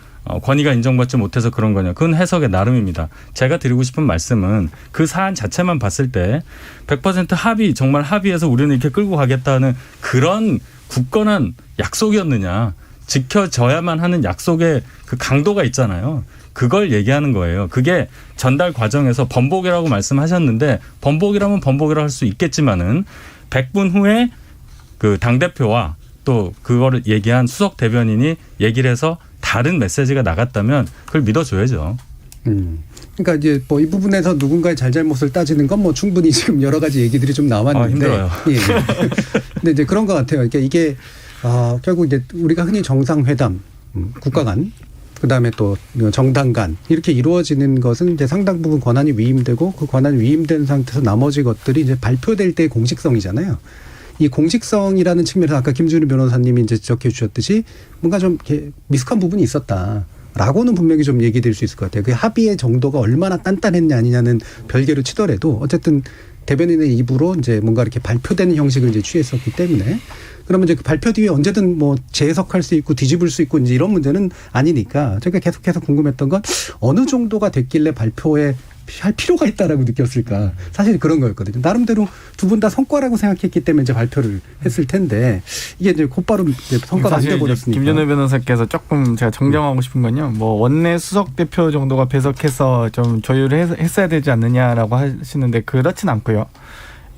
권위가 인정받지 못해서 그런 거냐. 그건 해석의 나름입니다. 제가 드리고 싶은 말씀은 그 사안 자체만 봤을 때 100% 합의, 정말 합의해서 우리는 이렇게 끌고 가겠다는 그런 굳건한 약속이었느냐. 지켜져야만 하는 약속의 그 강도가 있잖아요. 그걸 얘기하는 거예요. 그게 전달 과정에서 번복이라고 말씀하셨는데 번복이라면 번복이라고 할 수 있겠지만은 100분 후에 그 당대표와 또 그거를 얘기한 수석 대변인이 얘기를 해서 다른 메시지가 나갔다면 그걸 믿어줘야죠. 그러니까 이제 뭐 이 부분에서 누군가의 잘잘못을 따지는 건 뭐 충분히 지금 여러 가지 얘기들이 좀 나왔는데. 힘들어요. 근데 이제 그런 것 같아요. 그러니까 이게 결국 이제 우리가 흔히 정상회담, 국가 간, 그 다음에 또 정당 간 이렇게 이루어지는 것은 이제 상당 부분 권한이 위임되고 그 권한이 위임된 상태에서 나머지 것들이 이제 발표될 때의 공식성이잖아요. 이 공식성이라는 측면에서 아까 김준우 변호사님이 이제 지적해 주셨듯이 뭔가 좀 이렇게 미숙한 부분이 있었다라고는 분명히 좀 얘기될 수 있을 것 같아요. 그 합의의 정도가 얼마나 단단했냐 아니냐는 별개로 치더라도 어쨌든 대변인의 입으로 이제 뭔가 이렇게 발표되는 형식을 이제 취했었기 때문에 그러면 이제 그 발표 뒤에 언제든 뭐 재해석할 수 있고 뒤집을 수 있고 이제 이런 문제는 아니니까 제가 계속해서 궁금했던 건 어느 정도가 됐길래 발표에 할 필요가 있다라고 느꼈을까. 사실 그런 거였거든요. 나름대로 두 분 다 성과라고 생각했기 때문에 이제 발표를 했을 텐데 이게 이제 곧바로 이제 성과가 안 돼 버렸으니까. 김준우 변호사께서 조금 제가 정정하고 싶은 건요. 뭐 원내 수석 대표 정도가 배석해서 좀 조율을 했어야 되지 않느냐라고 하시는데 그렇진 않고요.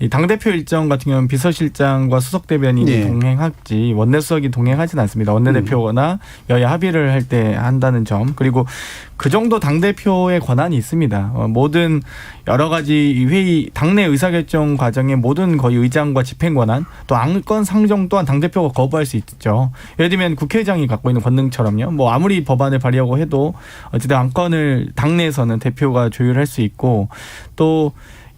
이 당대표 일정 같은 경우는 비서실장과 수석 대변인이 동행하지 원내수석이 동행하진 않습니다. 원내대표나 여야 합의를 할 때 한다는 점. 그리고 그 정도 당대표의 권한이 있습니다. 모든 여러 가지 회의, 당내 의사결정 과정의 모든 거의 의장과 집행 권한 또 안건 상정 또한 당대표가 거부할 수 있죠. 예를 들면 국회의장이 갖고 있는 권능처럼요. 뭐 아무리 법안을 발의하고 해도 어쨌든 안건을 당내에서는 대표가 조율할 수 있고 또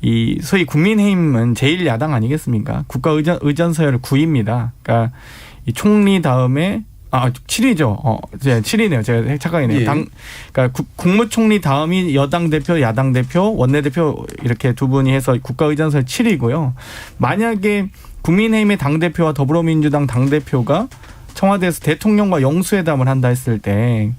이 소위 국민의힘은 제1야당 아니겠습니까? 국가의전서열 9위입니다. 그러니까 이 총리 다음에 7위죠. 7위네요. 제가 착각이네요. 그러니까 국무총리 다음이 여당 대표, 야당 대표, 원내대표 이렇게 두 분이 해서 국가의전서열 7위고요. 만약에 국민의힘의 당대표와 더불어민주당 당대표가 청와대에서 대통령과 영수회담을 한다 했을 때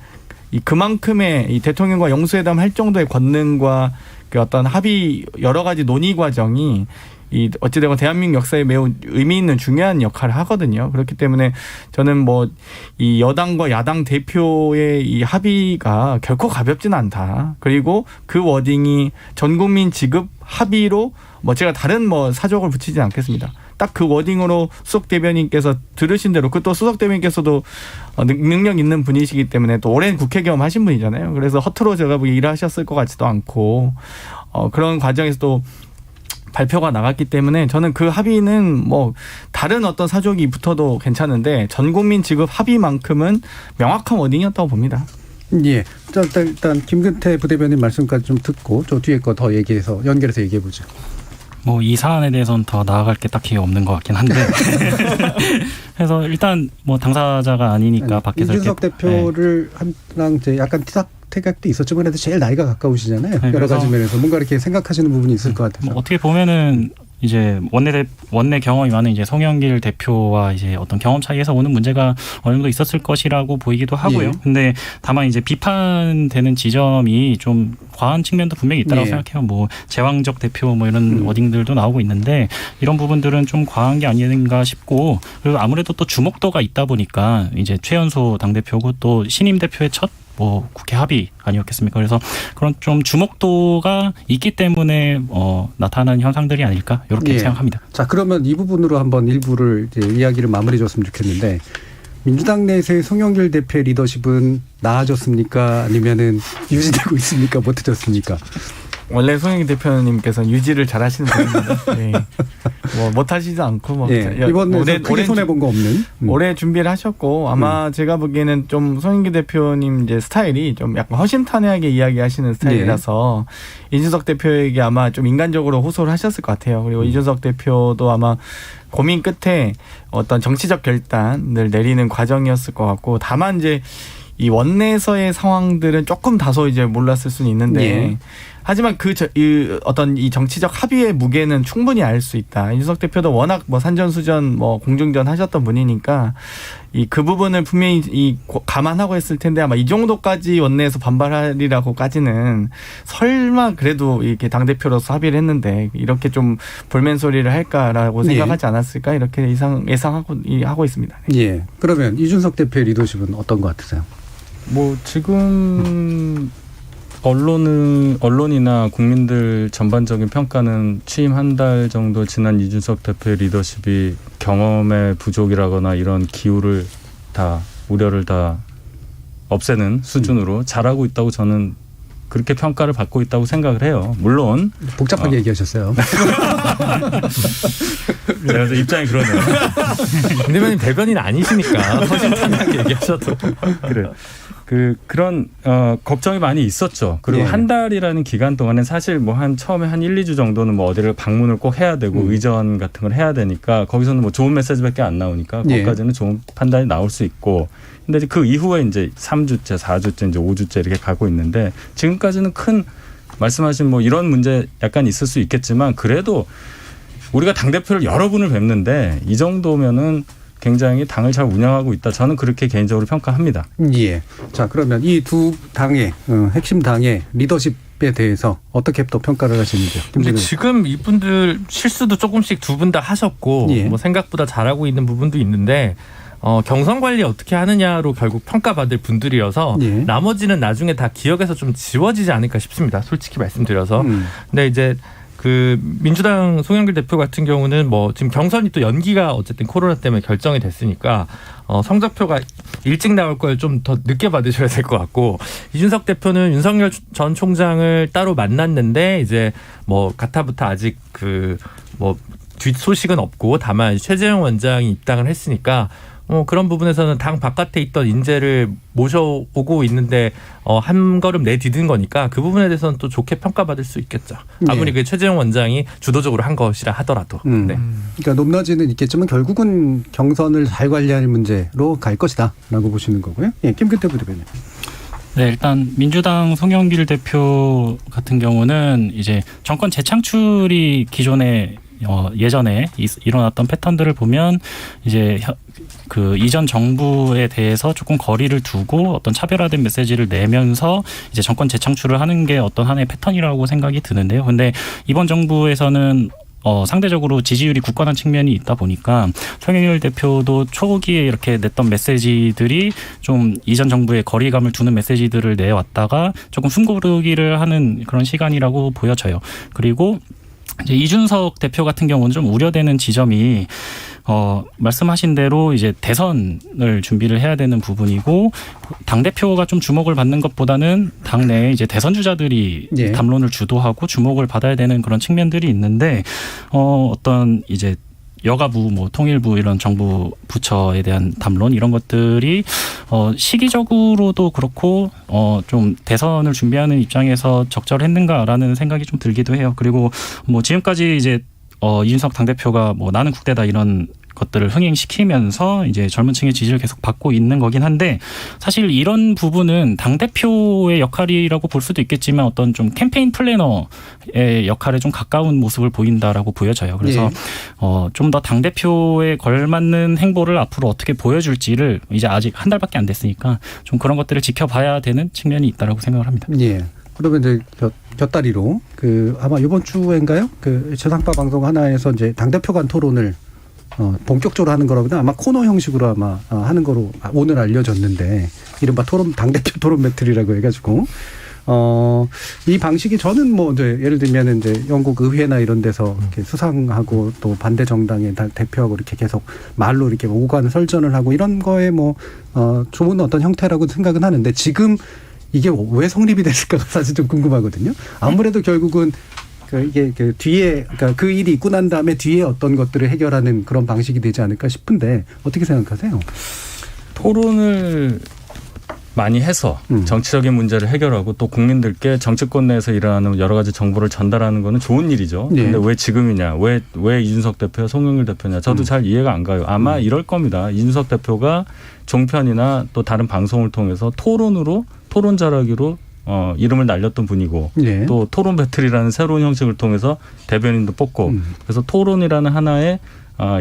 그만큼의 이 대통령과 영수회담 할 정도의 권능과 그 어떤 합의 여러 가지 논의 과정이 이 어찌되건 대한민국 역사에 매우 의미 있는 중요한 역할을 하거든요. 그렇기 때문에 저는 뭐 이 여당과 야당 대표의 이 합의가 결코 가볍지는 않다. 그리고 그 워딩이 전 국민 지급 합의로 뭐 제가 다른 뭐 사족을 붙이지 않겠습니다. 딱 그 워딩으로 수석 대변인께서 들으신 대로 그 또 수석 대변인께서도 능력 있는 분이시기 때문에 또 오랜 국회 경험 하신 분이잖아요. 그래서 허투루 제가 보기 일하셨을 것 같지도 않고 그런 과정에서 또 발표가 나갔기 때문에 저는 그 합의는 뭐 다른 어떤 사족이 붙어도 괜찮은데 전 국민 지급 합의만큼은 명확한 워딩이었다고 봅니다. 예. 일단 김근태 부대변인 말씀까지 좀 듣고 저 뒤에 거 더 얘기해서 연결해서 얘기해 보죠. 뭐 이 사안에 대해서는 더 나아갈 게 딱히 없는 것 같긴 한데 그래서 일단 뭐 당사자가 아니니까 밖에서 이준석 이렇게, 대표를 한랑 이제 약간 태각도 있었지만 그래도 제일 나이가 가까우시잖아요. 네, 여러 가지 그래서 면에서 뭔가 이렇게 생각하시는 부분이 있을 것 같아서. 뭐 어떻게 보면은 이제 원내 경험이 많은 이제 송영길 대표와 이제 어떤 경험 차이에서 오는 문제가 어느 정도 있었을 것이라고 보이기도 하고요. 예. 근데 다만 이제 비판되는 지점이 좀 과한 측면도 분명히 있다고 예. 생각해요. 뭐 제왕적 대표 뭐 이런 워딩들도 나오고 있는데 이런 부분들은 좀 과한 게 아닌가 싶고 그리고 아무래도 또 주목도가 있다 보니까 이제 최연소 당대표고 또 신임 대표의 첫 뭐 국회 합의 아니었겠습니까? 그래서 그런 좀 주목도가 있기 때문에 나타나는 현상들이 아닐까 이렇게 예. 생각합니다. 자, 그러면 이 부분으로 한번 일부를 이제 이야기를 마무리해 줬으면 좋겠는데 민주당 내에서의 송영길 대표의 리더십은 나아졌습니까? 아니면은 유지되고 있습니까? 못해졌습니까? 원래 송영길 대표님께서는 유지를 잘 하시는 분입니다. 네. 뭐 못하시지 않고 뭐 예. 이번에 크게 손해 본 거 없는. 올해 준비를 하셨고 아마 제가 보기에는 좀 송영길 대표님 이제 스타일이 좀 약간 허심탄회하게 이야기하시는 스타일이라서 이준석 대표에게 아마 좀 인간적으로 호소를 하셨을 것 같아요. 그리고 이준석 대표도 아마 고민 끝에 어떤 정치적 결단을 내리는 과정이었을 것 같고 다만 이제 이 원내에서의 상황들은 조금 다소 이제 몰랐을 수는 있는데 예. 하지만 어떤 이 정치적 합의의 무게는 충분히 알 수 있다. 이준석 대표도 워낙 뭐 산전수전 뭐 공중전 하셨던 분이니까 그 부분을 분명히 감안하고 했을 텐데 아마 이 정도까지 원내에서 반발하리라고까지는 설마 그래도 이렇게 당대표로서 합의를 했는데 이렇게 좀 볼멘 소리를 할까라고 생각하지 않았을까 이렇게 예상하고 있습니다. 예. 그러면 이준석 대표의 리더십은 어떤 것 같으세요? 뭐 지금 언론이나 국민들 전반적인 평가는 취임 한 달 정도 지난 이준석 대표의 리더십이 경험의 부족이라거나 이런 기우를 다 우려를 다 없애는 수준으로 잘하고 있다고 저는 그렇게 평가를 받고 있다고 생각을 해요. 물론 복잡하게 얘기하셨어요. 그래서 입장이 그러네요. 김대변인 대변인 아니시니까 허심탄회하게 얘기하셔도. 그래요. 그런 걱정이 많이 있었죠. 그리고 예. 한 달이라는 기간 동안에 사실 뭐 처음에 한 1, 2주 정도는 뭐 어디를 방문을 꼭 해야 되고 의전 같은 걸 해야 되니까 거기서는 뭐 좋은 메시지밖에 안 나오니까 예. 거기까지는 좋은 판단이 나올 수 있고 근데 이제 그 이후에 이제 3주째, 4주째, 이제 5주째 이렇게 가고 있는데 지금까지는 큰 말씀하신 뭐 이런 문제 약간 있을 수 있겠지만 그래도 우리가 당대표를 여러 분을 뵙는데 이 정도면은 굉장히 당을 잘 운영하고 있다. 저는 그렇게 개인적으로 평가합니다. 예. 자, 그러면 이 두 당의 핵심 당의 리더십에 대해서 어떻게 또 평가를 하시는지요? 근데 지금 이분들 실수도 조금씩 두 분 다 하셨고 예. 뭐 생각보다 잘하고 있는 부분도 있는데 경선 관리 어떻게 하느냐로 결국 평가받을 분들이어서 예. 나머지는 나중에 다 기억에서 좀 지워지지 않을까 싶습니다. 솔직히 말씀드려서. 근데 이제 민주당 송영길 대표 같은 경우는 뭐 지금 경선이 또 연기가 어쨌든 코로나 때문에 결정이 됐으니까 성적표가 일찍 나올 걸 좀 더 늦게 받으셔야 될 것 같고 이준석 대표는 윤석열 전 총장을 따로 만났는데 이제 뭐 가타부타 아직 뭐 뒷소식은 없고 다만 최재형 원장이 입당을 했으니까 그런 부분에서는 당 바깥에 있던 인재를 모셔오고 있는데 한 걸음 내디딘 거니까 그 부분에 대해서는 또 좋게 평가받을 수 있겠죠. 아무리 그 최재형 원장이 주도적으로 한 것이라 하더라도. 네. 그러니까 높낮이는 있겠지만 결국은 경선을 잘 관리할 문제로 갈 것이다라고 보시는 거고요. 예, 김근태 부대변인. 네, 일단 민주당 송영길 대표 같은 경우는 이제 정권 재창출이 기존에 예전에 일어났던 패턴들을 보면 이제 그 이전 정부에 대해서 조금 거리를 두고 어떤 차별화된 메시지를 내면서 이제 정권 재창출을 하는 게 어떤 하나의 패턴이라고 생각이 드는데요. 근데 이번 정부에서는 상대적으로 지지율이 굳건한 측면이 있다 보니까 송영길 대표도 초기에 이렇게 냈던 메시지들이 좀 이전 정부의 거리감을 두는 메시지들을 내왔다가 조금 숨고르기를 하는 그런 시간이라고 보여져요. 그리고 이제 이준석 대표 같은 경우는 좀 우려되는 지점이 말씀하신 대로 이제 대선을 준비를 해야 되는 부분이고 당 대표가 좀 주목을 받는 것보다는 당내 이제 대선 주자들이 예. 담론을 주도하고 주목을 받아야 되는 그런 측면들이 있는데 어떤 이제 여가부, 뭐 통일부 이런 정부 부처에 대한 담론 이런 것들이 시기적으로도 그렇고 좀 대선을 준비하는 입장에서 적절했는가라는 생각이 좀 들기도 해요. 그리고 뭐 지금까지 이제 이준석 당대표가 뭐 나는 국대다 이런 것들을 흥행시키면서 이제 젊은 층의 지지를 계속 받고 있는 거긴 한데 사실 이런 부분은 당대표의 역할이라고 볼 수도 있겠지만 어떤 좀 캠페인 플래너의 역할에 좀 가까운 모습을 보인다라고 보여져요. 그래서 좀 더 당대표에 걸맞는 행보를 앞으로 어떻게 보여줄지를 이제 아직 한 달밖에 안 됐으니까 좀 그런 것들을 지켜봐야 되는 측면이 있다라고 생각을 합니다. 예. 그러면 이제 곁다리로 아마 이번 주인가요? 지상파 방송 하나에서 이제 당대표 간 토론을 본격적으로 하는 거라보다 아마 코너 형식으로 아마 하는 거로 오늘 알려졌는데 이른바 당대표 토론 배틀이라고 해가지고 이 방식이 저는 뭐 이제 예를 들면 이제 영국 의회나 이런 데서 이렇게 수상하고 또 반대 정당의 대표하고 이렇게 계속 말로 이렇게 오간 설전을 하고 이런 거에 뭐 좋은 어떤 형태라고 생각은 하는데 지금 이게 왜 성립이 됐을까가 사실 좀 궁금하거든요. 아무래도 결국은 이게 뒤에 그러니까 그 일이 있고 난 다음에 뒤에 어떤 것들을 해결하는 그런 방식이 되지 않을까 싶은데 어떻게 생각하세요? 토론을 많이 해서 정치적인 문제를 해결하고 또 국민들께 정치권 내에서 일어나는 여러 가지 정보를 전달하는 거는 좋은 일이죠. 그런데 왜 지금이냐? 왜 이준석 대표야 송영길 대표냐? 저도 잘 이해가 안 가요. 아마 이럴 겁니다. 이준석 대표가 종편이나 또 다른 방송을 통해서 토론 잘하기로 이름을 날렸던 분이고 또 토론 배틀이라는 새로운 형식을 통해서 대변인도 뽑고 그래서 토론이라는 하나의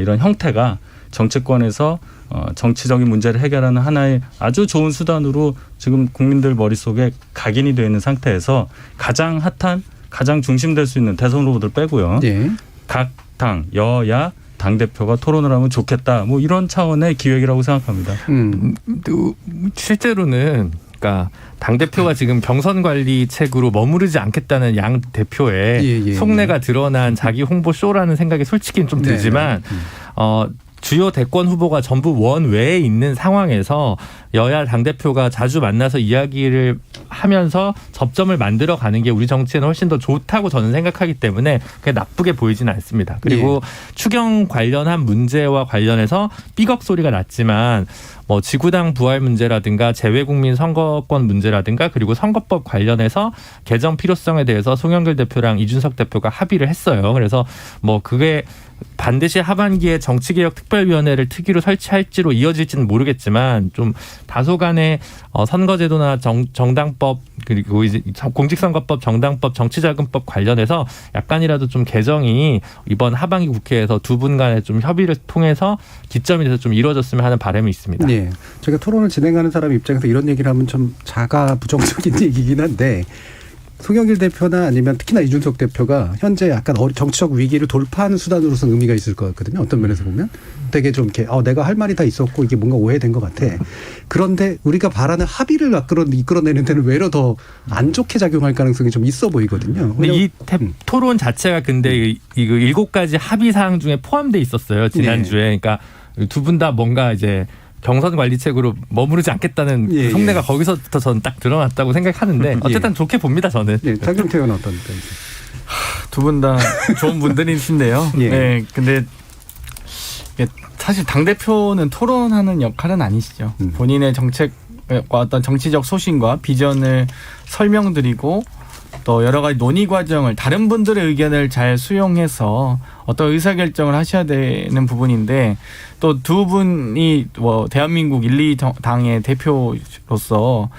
이런 형태가 정치권에서 정치적인 문제를 해결하는 하나의 아주 좋은 수단으로 지금 국민들 머릿속에 각인이 되어 있는 상태에서 가장 핫한 가장 중심될 수 있는 대선 후보들 빼고요. 각 당 여야 당대표가 토론을 하면 좋겠다. 뭐 이런 차원의 기획이라고 생각합니다. 실제로는 그러니까 당대표가 지금 경선 관리 책으로 머무르지 않겠다는 양 대표의 속내가 드러난 자기 홍보 쇼라는 생각이 솔직히 좀 들지만 주요 대권 후보가 전부 원외에 있는 상황에서 여야 당대표가 자주 만나서 이야기를 하면서 접점을 만들어가는 게 우리 정치에는 훨씬 더 좋다고 저는 생각하기 때문에 그게 나쁘게 보이지는 않습니다. 그리고 추경 관련한 문제와 관련해서 삐걱 소리가 났지만 뭐 지구당 부활 문제라든가 재외국민 선거권 문제라든가 그리고 선거법 관련해서 개정 필요성에 대해서 송영길 대표랑 이준석 대표가 합의를 했어요. 그래서 뭐 그게 반드시 하반기에 정치개혁특별위원회를 특위로 설치할지로 이어질지는 모르겠지만 좀 다소간의 선거제도나 정당법 그리고 이제 공직선거법, 정당법, 정치자금법 관련해서 약간이라도 좀 개정이 이번 하반기 국회에서 두 분 간의 좀 협의를 통해서 기점이 돼서 좀 이루어졌으면 하는 바람이 있습니다. 네, 제가 토론을 진행하는 사람 입장에서 이런 얘기를 하면 좀 자가 부정적인 얘기긴 한데 송영길 대표나 아니면 특히나 이준석 대표가 현재 약간 정치적 위기를 돌파하는 수단으로서 의미가 있을 것 같거든요. 어떤 면에서 보면 되게 좀 이렇게 내가 할 말이 다 있었고 이게 뭔가 오해된 것 같아. 그런데 우리가 바라는 합의를 이끌어내는 데는 외려 더 안 좋게 작용할 가능성이 좀 있어 보이거든요. 근데 이 토론 자체가 근데 이거 7가지 합의 사항 중에 포함돼 있었어요. 지난주에. 그러니까 두 분 다 뭔가 이제 경선 관리책으로 머무르지 않겠다는 속내가 거기서부터 저는 딱 드러났다고 생각하는데 어쨌든 좋게 봅니다 저는. 장경태 의원 어떤 두 분 다 좋은 분들이신데요. 네, 근데 사실 당 대표는 토론하는 역할은 아니시죠. 본인의 정책과 어떤 정치적 소신과 비전을 설명드리고 또 여러 가지 논의 과정을 다른 분들의 의견을 잘 수용해서 어떤 의사결정을 하셔야 되는 부분인데 또 두 분이 뭐 대한민국 1, 2당의 대표로서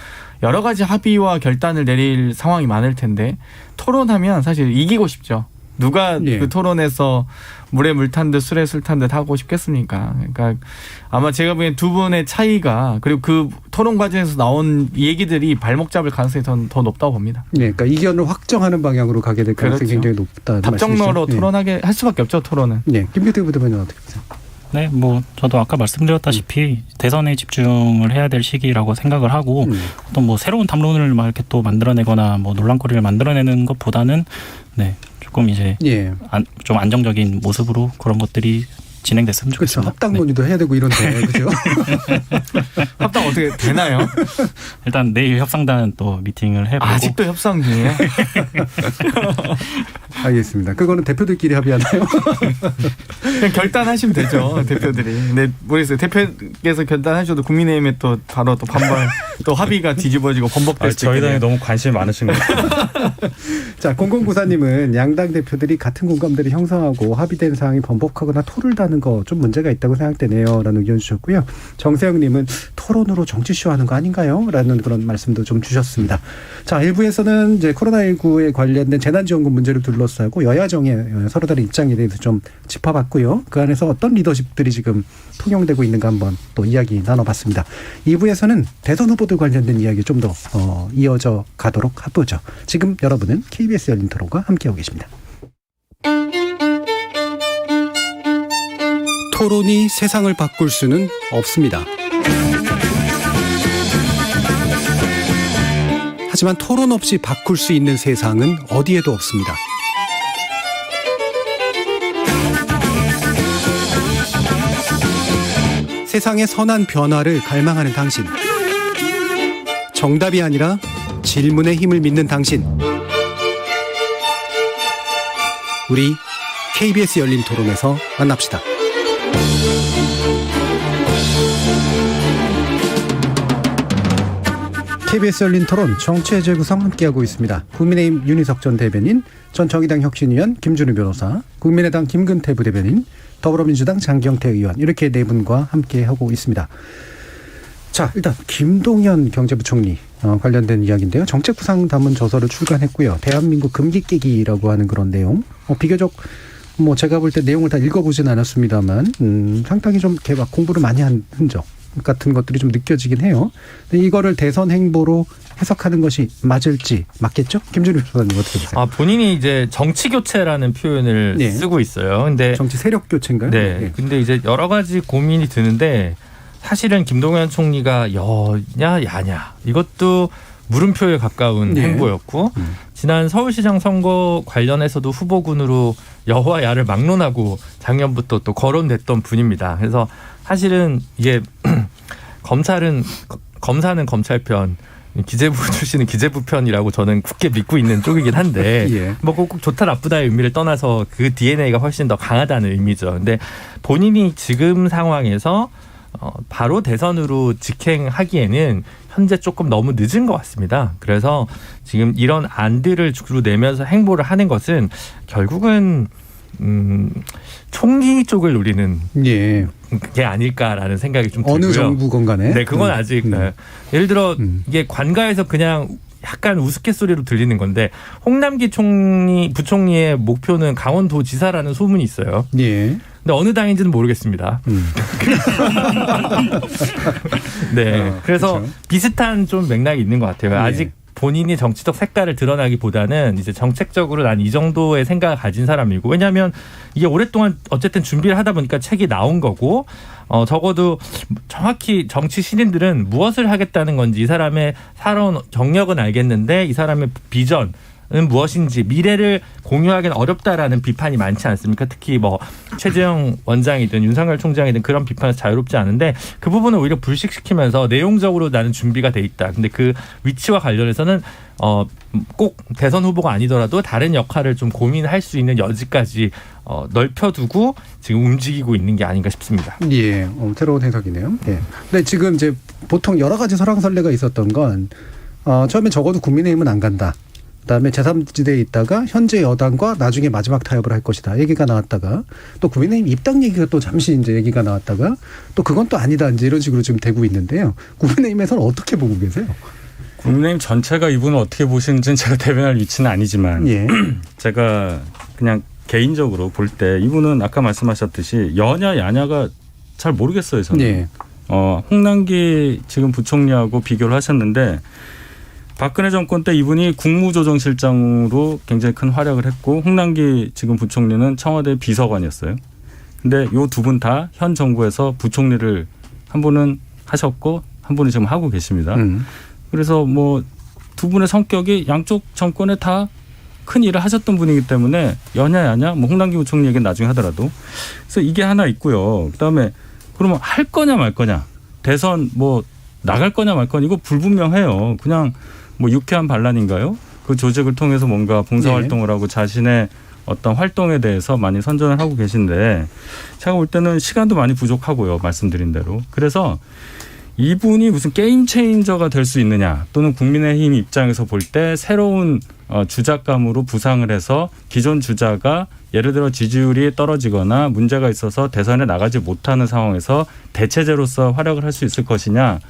여러 가지 합의와 결단을 내릴 상황이 많을 텐데 토론하면 사실 이기고 싶죠. 누가 그 토론에서 물에 물 탄 듯 술에 술 탄 듯 하고 싶겠습니까? 그러니까 아마 제가 보기엔 두 분의 차이가 그리고 그 토론 과정에서 나온 얘기들이 발목 잡을 가능성이 더 높다고 봅니다. 네, 그러니까 이견을 확정하는 방향으로 가게 될 가능성이 굉장히 높다. 답정너로 토론하게 할 수밖에 없죠, 토론은. 네, 김규태 부대변인 어떻게 보세요? 네, 뭐 저도 아까 말씀드렸다시피 대선에 집중을 해야 될 시기라고 생각을 하고 또 뭐 새로운 담론을 막 이렇게 또 만들어내거나 뭐 논란거리를 만들어내는 것보다는 조금 이제 좀 안정적인 모습으로 그런 것들이 진행됐으면 그렇죠. 좋겠습니다. 합당 네. 논의도 해야 되고 이런데 그죠? 합당 어떻게 되나요? 일단 내일 협상단 또 미팅을 해보고 아직도 협상 중이에요? 알겠습니다. 그거는 대표들끼리 합의하나요? 그냥 결단하시면 되죠, 대표들이. 근데 모르겠어요. 대표께서 결단하셔도 국민의힘에 또 바로 또 반발, 또 합의가 뒤집어지고 번복될 수도 저희 있겠네요. 당에 너무 관심이 많으신 것 같아요. 자, 0094님은 양당 대표들이 같은 공감대를 형성하고 합의된 사항이 번복하거나 토를 다는 거 좀 문제가 있다고 생각되네요. 라는 의견 주셨고요. 정세영님은 토론으로 정치쇼하는 거 아닌가요? 라는 그런 말씀도 좀 주셨습니다. 자, 1부에서는 이제 코로나19에 관련된 재난지원금 문제를 둘러싸고 여야정의 서로 다른 입장에 대해서 좀 짚어봤고요. 그 안에서 어떤 리더십들이 지금 통용되고 있는가 한번 또 이야기 나눠봤습니다. 2부에서는 대선 후보들 관련된 이야기 좀 더 이어져 가도록 하보죠. 지금 여러분은 KBS 열린 토론과 함께하고 계십니다. 토론이 세상을 바꿀 수는 없습니다. 하지만 토론 없이 바꿀 수 있는 세상은 어디에도 없습니다. 세상의 선한 변화를 갈망하는 당신. 정답이 아니라 질문의 힘을 믿는 당신. 우리 KBS 열린 토론에서 만납시다. KBS 열린 토론 정치의 재구성 함께하고 있습니다. 국민의힘 윤희석 전 대변인, 전 정의당 혁신위원 김준우 변호사, 국민의당 김근태 부대변인, 더불어민주당 장경태 의원 이렇게 네 분과 함께하고 있습니다. 자, 일단 김동연 경제부총리 관련된 이야기인데요. 정책부상 담은 저서를 출간했고요. 대한민국 금기 깨기라고 하는 그런 내용. 비교적 제가 볼 때 내용을 다 읽어보진 않았습니다만 상당히 좀 막 공부를 많이 한 흔적 같은 것들이 좀 느껴지긴 해요. 근데 이거를 대선 행보로 해석하는 것이 맞을지 맞겠죠? 김준우 변호사님 어떻게 보세요? 본인이 이제 정치 교체라는 표현을 네. 쓰고 있어요. 근데 정치 세력 교체인가요? 네. 근데 이제 여러 가지 고민이 드는데 사실은 김동연 총리가 여냐 야냐 이것도 물음표에 가까운 네. 행보였고 지난 서울시장 선거 관련해서도 후보군으로 여와 야를 막론하고 작년부터 또 거론됐던 분입니다. 그래서 사실은 이게 검사는 검찰편, 기재부 출신은 기재부 편이라고 저는 굳게 믿고 있는 쪽이긴 한데 예. 꼭 좋다 나쁘다의 의미를 떠나서 그 DNA가 훨씬 더 강하다는 의미죠. 근데 본인이 지금 상황에서 바로 대선으로 직행하기에는 현재 조금 너무 늦은 것 같습니다. 그래서 지금 이런 안들을 주로 내면서 행보를 하는 것은 결국은 총리 쪽을 노리는 예. 게 아닐까라는 생각이 좀 들고요. 어느 정부건 간에. 네, 그건 아직 예를 들어 이게 관가에서 그냥 약간 우스갯소리로 들리는 건데 홍남기 부총리의 목표는 강원도지사라는 소문이 있어요. 예. 근데 어느 당인지는 모르겠습니다. 네, 그래서 그렇죠. 비슷한 좀 맥락이 있는 것 같아요. 예. 아직 본인이 정치적 색깔을 드러나기보다는 이제 정책적으로 난 이 정도의 생각을 가진 사람이고, 왜냐하면 이게 오랫동안 어쨌든 준비를 하다 보니까 책이 나온 거고, 적어도 정확히 정치 신인들은 무엇을 하겠다는 건지, 이 사람의 살아온 경력은 알겠는데 이 사람의 비전은 무엇인지, 미래를 공유하기는 어렵다라는 비판이 많지 않습니까? 특히 최재형 원장이든 윤석열 총장이든 그런 비판에서 자유롭지 않은데, 그 부분을 오히려 불식시키면서 내용적으로 나는 준비가 돼 있다. 근데 그 위치와 관련해서는 꼭 대선 후보가 아니더라도 다른 역할을 좀 고민할 수 있는 여지까지 넓혀두고 지금 움직이고 있는 게 아닌가 싶습니다. 예, 새로운 해석이네요. 예. 근데 지금 이제 보통 여러 가지 설왕설래가 있었던 건 처음에 적어도 국민의힘은 안 간다. 그다음에 제3지대에 있다가 현재 여당과 나중에 마지막 타협을 할 것이다 얘기가 나왔다가, 또 국민의힘 입당 얘기가 또 잠시 이제 얘기가 나왔다가 또 그건 또 아니다 이제 이런 식으로 지금 되고 있는데요. 국민의힘에서는 어떻게 보고 계세요? 국민의힘 전체가 이분을 어떻게 보시는지는 제가 대변할 위치는 아니지만 예. 제가 그냥 개인적으로 볼 때 이분은 아까 말씀하셨듯이 여냐 야냐가 잘 모르겠어요. 저는. 예. 홍남기 지금 부총리하고 비교를 하셨는데, 박근혜 정권 때 이분이 국무조정실장으로 굉장히 큰 활약을 했고, 홍남기 지금 부총리는 청와대 비서관이었어요. 근데 요 두 분 다 현 정부에서 부총리를 한 분은 하셨고 한 분은 지금 하고 계십니다. 그래서 두 분의 성격이 양쪽 정권에 다 큰 일을 하셨던 분이기 때문에 여냐 뭐 홍남기 부총리 얘기는 나중에 하더라도 그래서 이게 하나 있고요. 그다음에 그러면 할 거냐 말 거냐 대선 뭐 나갈 거냐 말 거냐 이거 불분명해요. 그냥 뭐 유쾌한 반란인가요? 그 조직을 통해서 뭔가 봉사활동을 하고 자신의 어떤 활동에 대해서 많이 선전을 하고 계신데 제가 볼 때는 시간도 많이 부족하고요. 말씀드린 대로. 그래서 이분이 무슨 게임 체인저가 될 수 있느냐 또는 국민의힘 입장에서 볼 때 새로운 주작감으로 부상을 해서 기존 주자가 예를 들어 지지율이 떨어지거나 문제가 있어서 대선에 나가지 못하는 상황에서 대체제로서 활약을 할 수 있을 것이냐.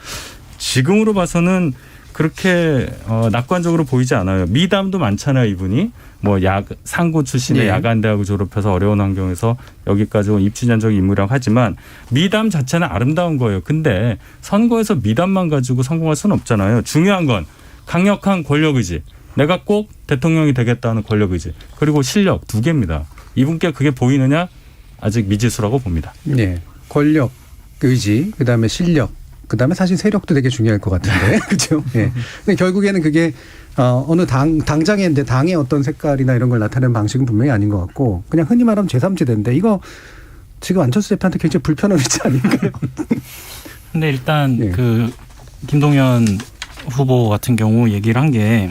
지금으로 봐서는 그렇게 낙관적으로 보이지 않아요. 미담도 많잖아요. 이분이. 뭐 상고 출신의 네. 야간대학을 졸업해서 어려운 환경에서 여기까지 온 입지전적인 인물이라고 하지만 미담 자체는 아름다운 거예요. 근데 선거에서 미담만 가지고 성공할 수는 없잖아요. 중요한 건 강력한 권력의지. 내가 꼭 대통령이 되겠다는 권력의지. 그리고 실력 두 개입니다. 이분께 그게 보이느냐? 아직 미지수라고 봅니다. 네. 권력, 의지, 그다음에 실력, 그다음에 사실 세력도 되게 중요할 것 같은데. 그렇죠? 예. 근데 결국에는 그게 어느 당장의 당의 어떤 색깔이나 이런 걸 나타내는 방식은 분명히 아닌 것 같고 그냥 흔히 말하면 제3지대인데 이거 지금 안철수 대표한테 굉장히 불편하지 않을까요? 근데 일단 예. 그 김동연 후보 같은 경우 얘기를 한 게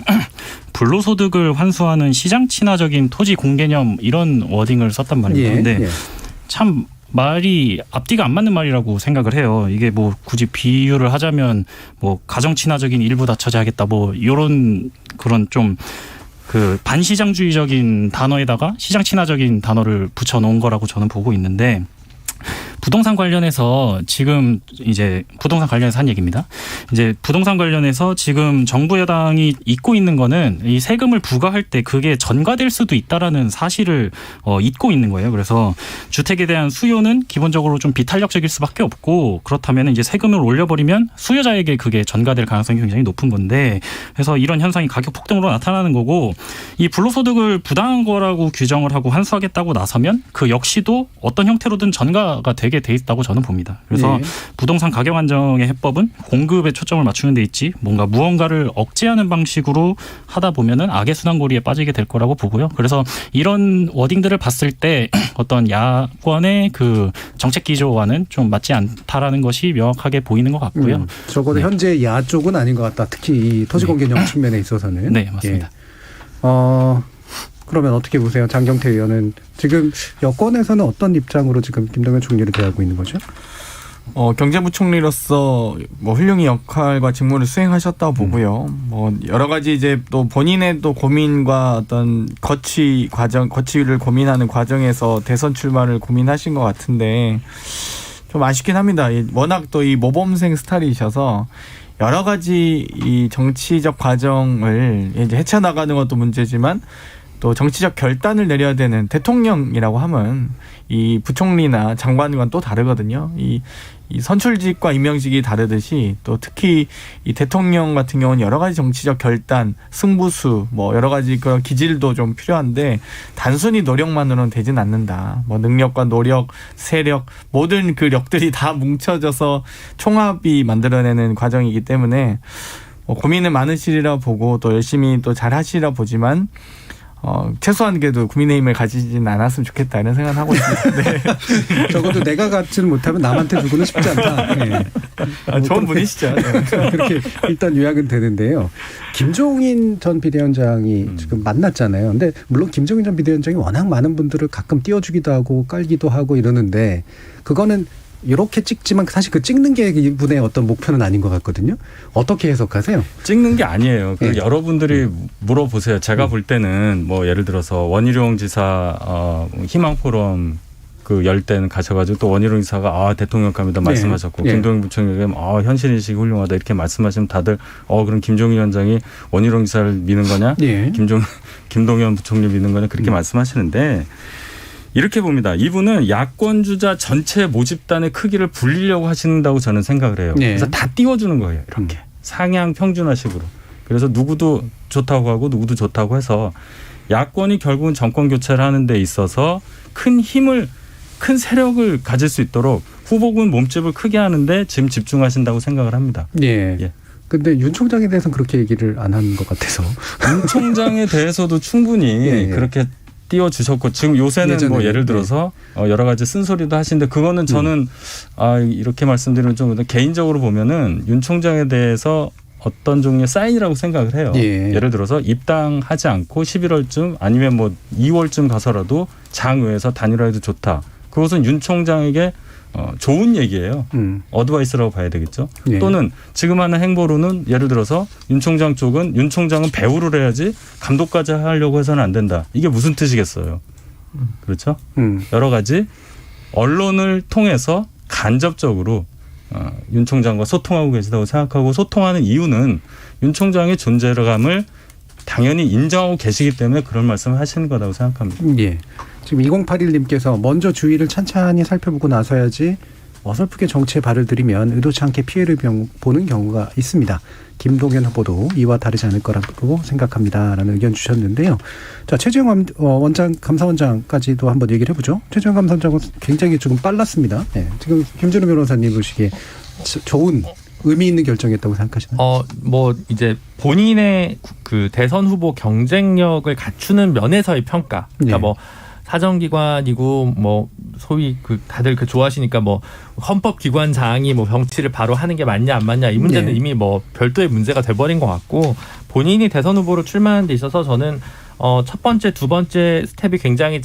불로소득을 환수하는 시장 친화적인 토지 공개념 이런 워딩을 썼단 말입니다. 근데 참 말이 앞뒤가 안 맞는 말이라고 생각을 해요. 이게 뭐 굳이 비유를 하자면 뭐 가정 친화적인 일부 다 처리하겠다 뭐 이런 그런 좀 그 반시장주의적인 단어에다가 시장 친화적인 단어를 붙여 놓은 거라고 저는 보고 있는데 부동산 관련해서 지금 이제 부동산 관련해서 한 얘기입니다. 이제 부동산 관련해서 지금 정부 여당이 잊고 있는 거는 이 세금을 부과할 때 그게 전가될 수도 있다라는 사실을 잊고 있는 거예요. 그래서 주택에 대한 수요는 기본적으로 좀 비탄력적일 수밖에 없고 그렇다면 이제 세금을 올려버리면 수요자에게 그게 전가될 가능성이 굉장히 높은 건데 그래서 이런 현상이 가격 폭등으로 나타나는 거고 이 불로소득을 부당한 거라고 규정을 하고 환수하겠다고 나서면 그 역시도 어떤 형태로든 전가가 되게 돼 있다고 저는 봅니다. 그래서 부동산 가격 안정의 해법은 공급에 초점을 맞추는 데 있지 뭔가 무언가를 억제하는 방식으로 하다 보면은 악의 순환고리에 빠지게 될 거라고 보고요. 그래서 이런 워딩들을 봤을 때 어떤 야권의 그 정책 기조와는 좀 맞지 않다라는 것이 명확하게 보이는 것 같고요. 적어도 네. 현재 야 쪽은 아닌 것 같다. 특히 이 토지공개념 측면에 있어서는. 네, 맞습니다. 그러면 어떻게 보세요? 장경태 의원은 지금 여권에서는 어떤 입장으로 지금 김동연 총리를 대하고 있는 거죠? 경제부총리로서 뭐 훌륭히 역할과 직무를 수행하셨다고 보고요. 뭐 여러 가지 이제 또 본인의 또 고민과 어떤 거치를 고민하는 과정에서 대선 출마를 고민하신 것 같은데 좀 아쉽긴 합니다. 워낙 또 이 모범생 스타일이셔서 여러 가지 이 정치적 과정을 이제 헤쳐나가는 것도 문제지만 또 정치적 결단을 내려야 되는 대통령이라고 하면 이 부총리나 장관과는 또 다르거든요. 이 선출직과 임명직이 다르듯이 또 특히 이 대통령 같은 경우는 여러 가지 정치적 결단, 승부수, 뭐 여러 가지 그런 기질도 좀 필요한데 단순히 노력만으로는 되진 않는다. 뭐 능력과 노력, 세력 모든 그 력들이 다 뭉쳐져서 총합이 만들어내는 과정이기 때문에 고민은 많으시리라 보고 또 열심히 또 잘 하시리라 보지만 최소한 그래도 국민의힘을 가지진 않았으면 좋겠다 이런 생각을 하고 있습니다. 네. 적어도 내가 갖지는 못하면 남한테 주고는 싶지 않다. 네. 좋은 분이시죠. 네. 그렇게 일단 요약은 되는데요. 김종인 전 비대위원장이 지금 만났잖아요. 근데 물론 김종인 전 비대위원장이 워낙 많은 분들을 가끔 띄워주기도 하고 깔기도 하고 이러는데 그거는 이렇게 찍지만 사실 그 찍는 게 이분의 어떤 목표는 아닌 것 같거든요. 어떻게 해석하세요? 찍는 게 아니에요. 네. 여러분들이 물어보세요. 제가 볼 때는 뭐 예를 들어서 원희룡 지사 희망포럼 그 열 때는 가셔가지고 또 원희룡 지사가 대통령 갑니다 말씀하셨고 김동연 부총리가 현실인식이 훌륭하다 이렇게 말씀하시면 다들 그럼 김종인 위원장이 원희룡 지사를 미는 거냐? 김동연 부총리 미는 거냐? 그렇게 말씀하시는데 이렇게 봅니다. 이분은 야권 주자 전체 모집단의 크기를 불리려고 하신다고 저는 생각을 해요. 그래서 다 띄워주는 거예요. 이렇게 상향 평준화식으로. 그래서 누구도 좋다고 하고 누구도 좋다고 해서 야권이 결국은 정권 교체를 하는 데 있어서 큰 세력을 가질 수 있도록 후보군 몸집을 크게 하는데 지금 집중하신다고 생각을 합니다. 예. 근데 윤 총장에 대해서는 그렇게 얘기를 안 한 것 같아서. 윤 총장에 대해서도 충분히 예. 그렇게 띄워주셨고 지금 요새는 뭐 예를 들어서 여러 가지 쓴소리도 하시는데 그거는 저는 이렇게 말씀드리면 좀 개인적으로 보면은 윤 총장에 대해서 어떤 종류의 사인이라고 생각을 해요. 예를 들어서 입당하지 않고 11월쯤 아니면 뭐 2월쯤 가서라도 장외에서 단일화해도 좋다. 그것은 윤 총장에게 좋은 얘기예요. 어드바이스라고 봐야 되겠죠. 예. 또는 지금 하는 행보로는 예를 들어서 윤 총장 쪽은 윤 총장은 배우를 해야지 감독까지 하려고 해서는 안 된다. 이게 무슨 뜻이겠어요. 그렇죠. 여러 가지 언론을 통해서 간접적으로 윤 총장과 소통하고 계시다고 생각하고 소통하는 이유는 윤 총장의 존재감을 당연히 인정하고 계시기 때문에 그런 말씀을 하시는 거라고 생각합니다. 예. 지금 2081님께서 먼저 주위를 찬찬히 살펴보고 나서야지 어설프게 정치에 발을 들이면 의도치 않게 피해를 보는 경우가 있습니다. 김동연 후보도 이와 다르지 않을 거라고 생각합니다라는 의견 주셨는데요. 자, 최재형 원장 감사원장까지도 한번 얘기를 해보죠. 최재형 감사원장은 굉장히 조금 빨랐습니다. 네. 지금 김준우 변호사님 보시기에 좋은 의미 있는 결정이었다고 생각하시나요? 뭐 이제 본인의 그 대선 후보 경쟁력을 갖추는 면에서의 평가. 그러니까 뭐 사정기관이고 뭐 소위 그 다들 그 좋아하시니까 뭐 헌법기관장이 뭐 정치를 바로 하는 게 맞냐 안 맞냐 이 문제는 이미 뭐 별도의 문제가 돼버린 것 같고 본인이 대선 후보로 출마하는 데 있어서 저는 첫 번째, 두 번째 스텝이 굉장히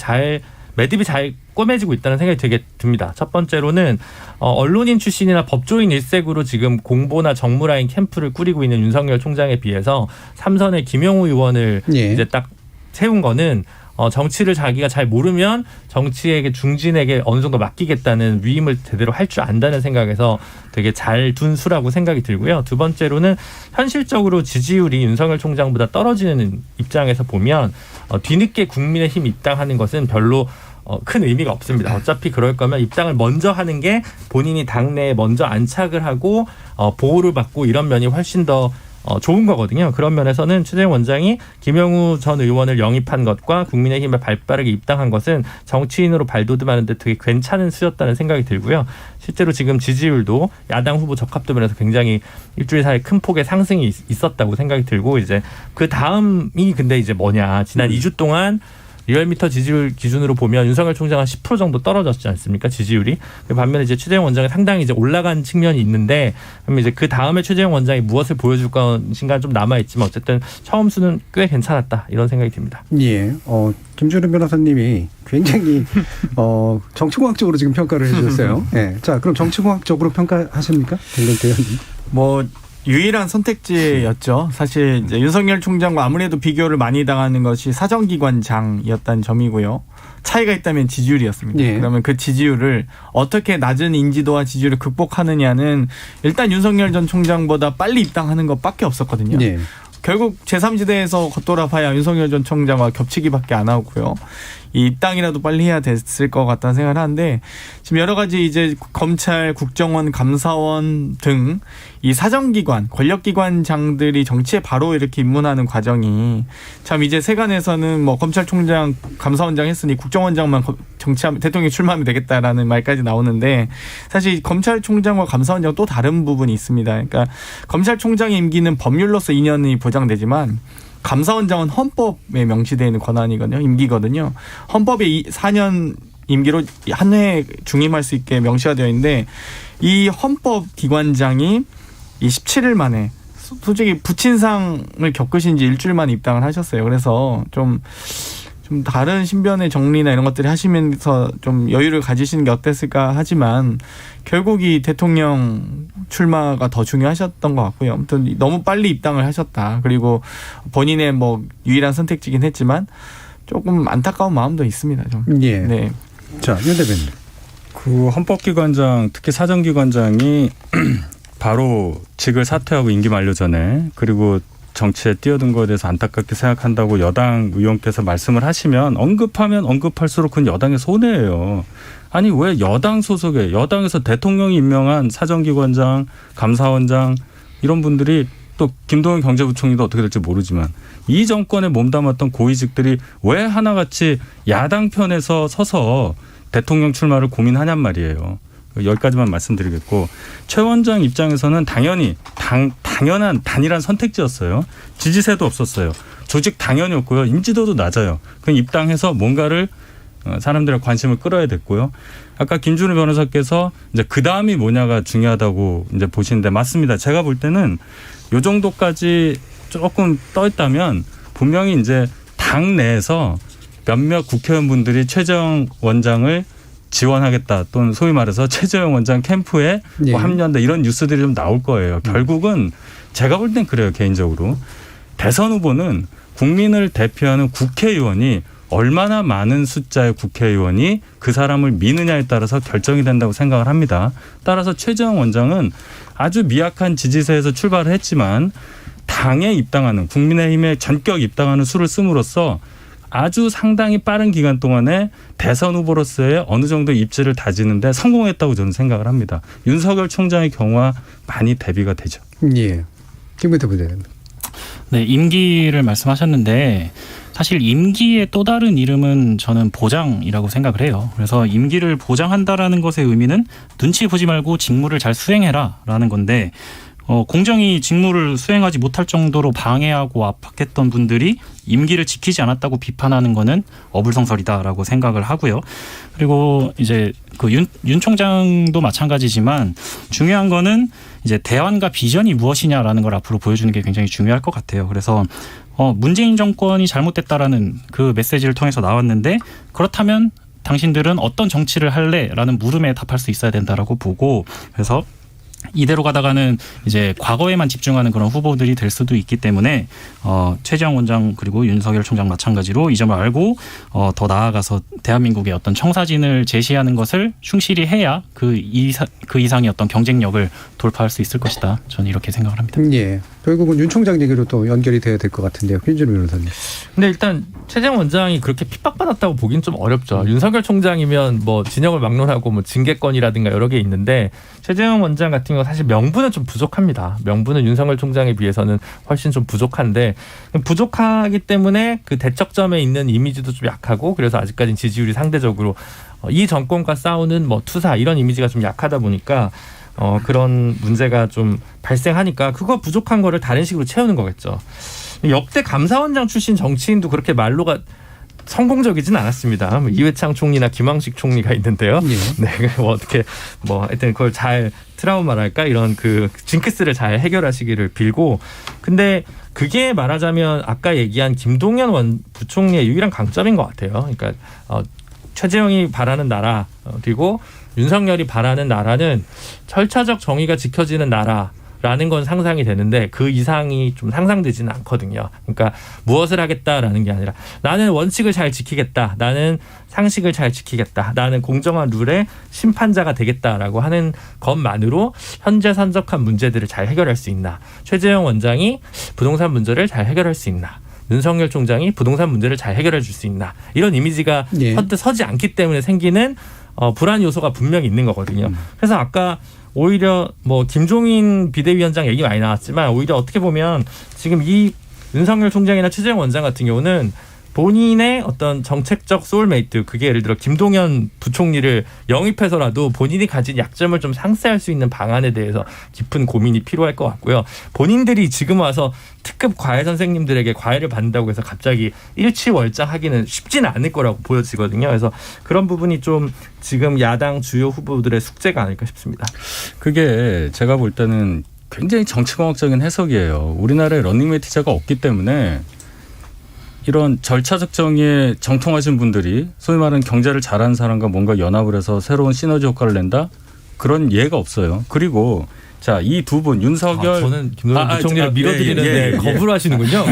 매듭이 잘 꼬매지고 있다는 생각이 되게 듭니다. 첫 번째로는 언론인 출신이나 법조인 일색으로 지금 공보나 정무라인 캠프를 꾸리고 있는 윤석열 총장에 비해서 삼선의 김영우 의원을 이제 딱 세운 거는 정치를 자기가 잘 모르면 정치에게 중진에게 어느 정도 맡기겠다는 위임을 제대로 할 줄 안다는 생각에서 되게 잘 둔 수라고 생각이 들고요. 두 번째로는 현실적으로 지지율이 윤석열 총장보다 떨어지는 입장에서 보면 뒤늦게 국민의힘 입당하는 것은 별로 큰 의미가 없습니다. 어차피 그럴 거면 입당을 먼저 하는 게 본인이 당내에 먼저 안착을 하고 보호를 받고 이런 면이 훨씬 더 좋은 거거든요. 그런 면에서는 최재형 원장이 김영우 전 의원을 영입한 것과 국민의힘에 발빠르게 입당한 것은 정치인으로 발돋움하는 데 되게 괜찮은 수였다는 생각이 들고요. 실제로 지금 지지율도 야당 후보 적합도 면에서 굉장히 일주일 사이에 큰 폭의 상승이 있었다고 생각이 들고 이제 그 다음이 근데 이제 뭐냐. 지난 2주 동안 리얼미터 지지율 기준으로 보면 윤석열 총장은 10% 정도 떨어졌지 않습니까? 지지율이. 반면에 이제 최재형 원장이 상당히 이제 올라간 측면이 있는데, 그러면 이제 그 다음에 최재형 원장이 무엇을 보여줄 것인가 좀 남아있지만 어쨌든 처음 수는 꽤 괜찮았다. 이런 생각이 듭니다. 예. 김준우 변호사님이 굉장히, 정치공학적으로 지금 평가를 해주셨어요. 예. 자, 그럼 정치공학적으로 평가하십니까? 갤런트 의원님. 유일한 선택지였죠. 사실 이제 윤석열 총장과 아무래도 비교를 많이 당하는 것이 사정기관장이었다는 점이고요. 차이가 있다면 지지율이었습니다. 그러면 그 지지율을 어떻게 낮은 인지도와 지지율을 극복하느냐는 일단 윤석열 전 총장보다 빨리 입당하는 것밖에 없었거든요. 결국 제3지대에서 겉돌아봐야 윤석열 전 총장과 겹치기밖에 안 하고요. 이 입당이라도 빨리 해야 됐을 것 같다는 생각을 하는데 지금 여러 가지 이제 검찰, 국정원, 감사원 등 이 사정기관, 권력기관장들이 정치에 바로 이렇게 입문하는 과정이 참 이제 세간에서는 뭐 검찰총장, 감사원장 했으니 국정원장만 정치하면 대통령이 출마하면 되겠다라는 말까지 나오는데 사실 검찰총장과 감사원장 또 다른 부분이 있습니다. 그러니까 검찰총장의 임기는 법률로서 2년이 보장되지만 감사원장은 헌법에 명시되어 있는 권한이거든요. 임기거든요. 헌법에 4년 임기로 한 해 중임할 수 있게 명시가 되어 있는데 이 헌법기관장이 이 17일 만에 솔직히 부친상을 겪으신 지 일주일 만에 입당을 하셨어요. 그래서 좀 다른 신변의 정리나 이런 것들을 하시면서 좀 여유를 가지시는 게 어땠을까 하지만 결국 이 대통령 출마가 더 중요하셨던 것 같고요. 아무튼 너무 빨리 입당을 하셨다. 그리고 본인의 뭐 유일한 선택지긴 했지만 조금 안타까운 마음도 있습니다. 좀. 네. 자, 윤 대변인. 그 헌법기관장, 특히 사정기관장이 바로 직을 사퇴하고 임기 만료 전에 그리고 정치에 뛰어든 거에 대해서 안타깝게 생각한다고 여당 의원께서 말씀을 하시면 언급하면 언급할수록 그건 여당의 손해예요. 아니 왜 여당 소속의 여당에서 대통령이 임명한 사정기관장, 감사원장 이런 분들이 또 김동연 경제부총리도 어떻게 될지 모르지만 이 정권에 몸담았던 고위직들이 왜 하나같이 야당 편에서 서서 대통령 출마를 고민하냔 말이에요. 여기까지만 말씀드리겠고 최 원장 입장에서는 당연히 당연한 단일한 선택지였어요. 지지세도 없었어요. 조직 당연이었고요. 인지도도 낮아요. 그냥 입당해서 뭔가를 사람들의 관심을 끌어야 됐고요. 아까 김준우 변호사께서 이제 그 다음이 뭐냐가 중요하다고 이제 보시는데 맞습니다. 제가 볼 때는 요 정도까지 조금 떠 있다면 분명히 이제 당 내에서 몇몇 국회의원분들이 최재형 원장을 지원하겠다 또는 소위 말해서 최재형 원장 캠프에 예. 뭐 합류한다 이런 뉴스들이 좀 나올 거예요. 결국은 제가 볼 땐 그래요. 개인적으로. 대선 후보는 국민을 대표하는 국회의원이 얼마나 많은 숫자의 국회의원이 그 사람을 미느냐에 따라서 결정이 된다고 생각을 합니다. 따라서 최재형 원장은 아주 미약한 지지세에서 출발을 했지만 당에 입당하는 국민의힘에 전격 입당하는 수를 씀으로써 아주 상당히 빠른 기간 동안에 대선 후보로서의 어느 정도 입지를 다지는데 성공했다고 저는 생각을 합니다. 윤석열 총장의 경우와 많이 대비가 되죠. 예. 김근태 부대님. 네, 임기를 말씀하셨는데 사실 임기의 또 다른 이름은 저는 보장이라고 생각을 해요. 그래서 임기를 보장한다라는 것의 의미는 눈치 보지 말고 직무를 잘 수행해라라는 건데 공정히 직무를 수행하지 못할 정도로 방해하고 압박했던 분들이 임기를 지키지 않았다고 비판하는 거는 어불성설이다라고 생각을 하고요. 그리고 이제 그 윤 총장도 마찬가지지만 중요한 거는 이제 대안과 비전이 무엇이냐라는 걸 앞으로 보여주는 게 굉장히 중요할 것 같아요. 그래서 문재인 정권이 잘못됐다라는 그 메시지를 통해서 나왔는데 그렇다면 당신들은 어떤 정치를 할래라는 물음에 답할 수 있어야 된다라고 보고 그래서 이대로 가다가는 이제 과거에만 집중하는 그런 후보들이 될 수도 있기 때문에 최재형 원장 그리고 윤석열 총장 마찬가지로 이 점을 알고 더 나아가서 대한민국의 어떤 청사진을 제시하는 것을 충실히 해야 그 이상의 어떤 경쟁력을 돌파할 수 있을 것이다. 저는 이렇게 생각을 합니다. 예. 결국은 윤 총장 얘기로 또 연결이 돼야 될 것 같은데요. 김준우 변호사님. 근데 일단 최재형 원장이 그렇게 핍박받았다고 보긴 좀 어렵죠. 윤석열 총장이면 뭐 진영을 막론하고 뭐 징계권이라든가 여러 개 있는데 최재형 원장 같은 경우 사실 명분은 좀 부족합니다. 명분은 윤석열 총장에 비해서는 훨씬 좀 부족한데 부족하기 때문에 그 대척점에 있는 이미지도 좀 약하고 그래서 아직까지는 지지율이 상대적으로 이 정권과 싸우는 뭐 투사 이런 이미지가 좀 약하다 보니까 그런 문제가 좀 발생하니까 그거 부족한 거를 다른 식으로 채우는 거겠죠. 역대 감사원장 출신 정치인도 그렇게 말로가 성공적이진 않았습니다. 이회창 총리나 김황식 총리가 있는데요. 예. 네, 어떻게 하여튼 그걸 잘 트라우마랄까 이런 그 징크스를 잘 해결하시기를 빌고. 근데 그게 말하자면 아까 얘기한 김동연 부총리의 유일한 강점인 것 같아요. 그러니까 최재형이 바라는 나라 그리고 윤석열이 바라는 나라는 절차적 정의가 지켜지는 나라라는 건 상상이 되는데 그 이상이 좀 상상되지는 않거든요. 그러니까 무엇을 하겠다라는 게 아니라 나는 원칙을 잘 지키겠다. 나는 상식을 잘 지키겠다. 나는 공정한 룰의 심판자가 되겠다라고 하는 것만으로 현재 산적한 문제들을 잘 해결할 수 있나. 최재형 원장이 부동산 문제를 잘 해결할 수 있나. 윤석열 총장이 부동산 문제를 잘 해결해 줄 수 있나. 이런 이미지가 예. 선뜻 서지 않기 때문에 생기는 불안 요소가 분명히 있는 거거든요. 그래서 아까 오히려 뭐 김종인 비대위원장 얘기 많이 나왔지만 오히려 어떻게 보면 지금 이 윤석열 총장이나 최재형 원장 같은 경우는 본인의 어떤 정책적 소울메이트 그게 예를 들어 김동연 부총리를 영입해서라도 본인이 가진 약점을 좀 상쇄할 수 있는 방안에 대해서 깊은 고민이 필요할 것 같고요. 본인들이 지금 와서 특급 과외 선생님들에게 과외를 받는다고 해서 갑자기 일취월장하기는 쉽지는 않을 거라고 보여지거든요. 그래서 그런 부분이 좀 지금 야당 주요 후보들의 숙제가 아닐까 싶습니다. 그게 제가 볼 때는 굉장히 정치공학적인 해석이에요. 우리나라에 러닝메이트제가 없기 때문에 이런 절차적 정의에 정통하신 분들이 소위 말하는 경제를 잘하는 사람과 뭔가 연합을 해서 새로운 시너지 효과를 낸다? 그런 예가 없어요. 그리고 자, 이 두 분 윤석열 저는 김동연 부총리를 밀어드리는데 거부를 하시는군요.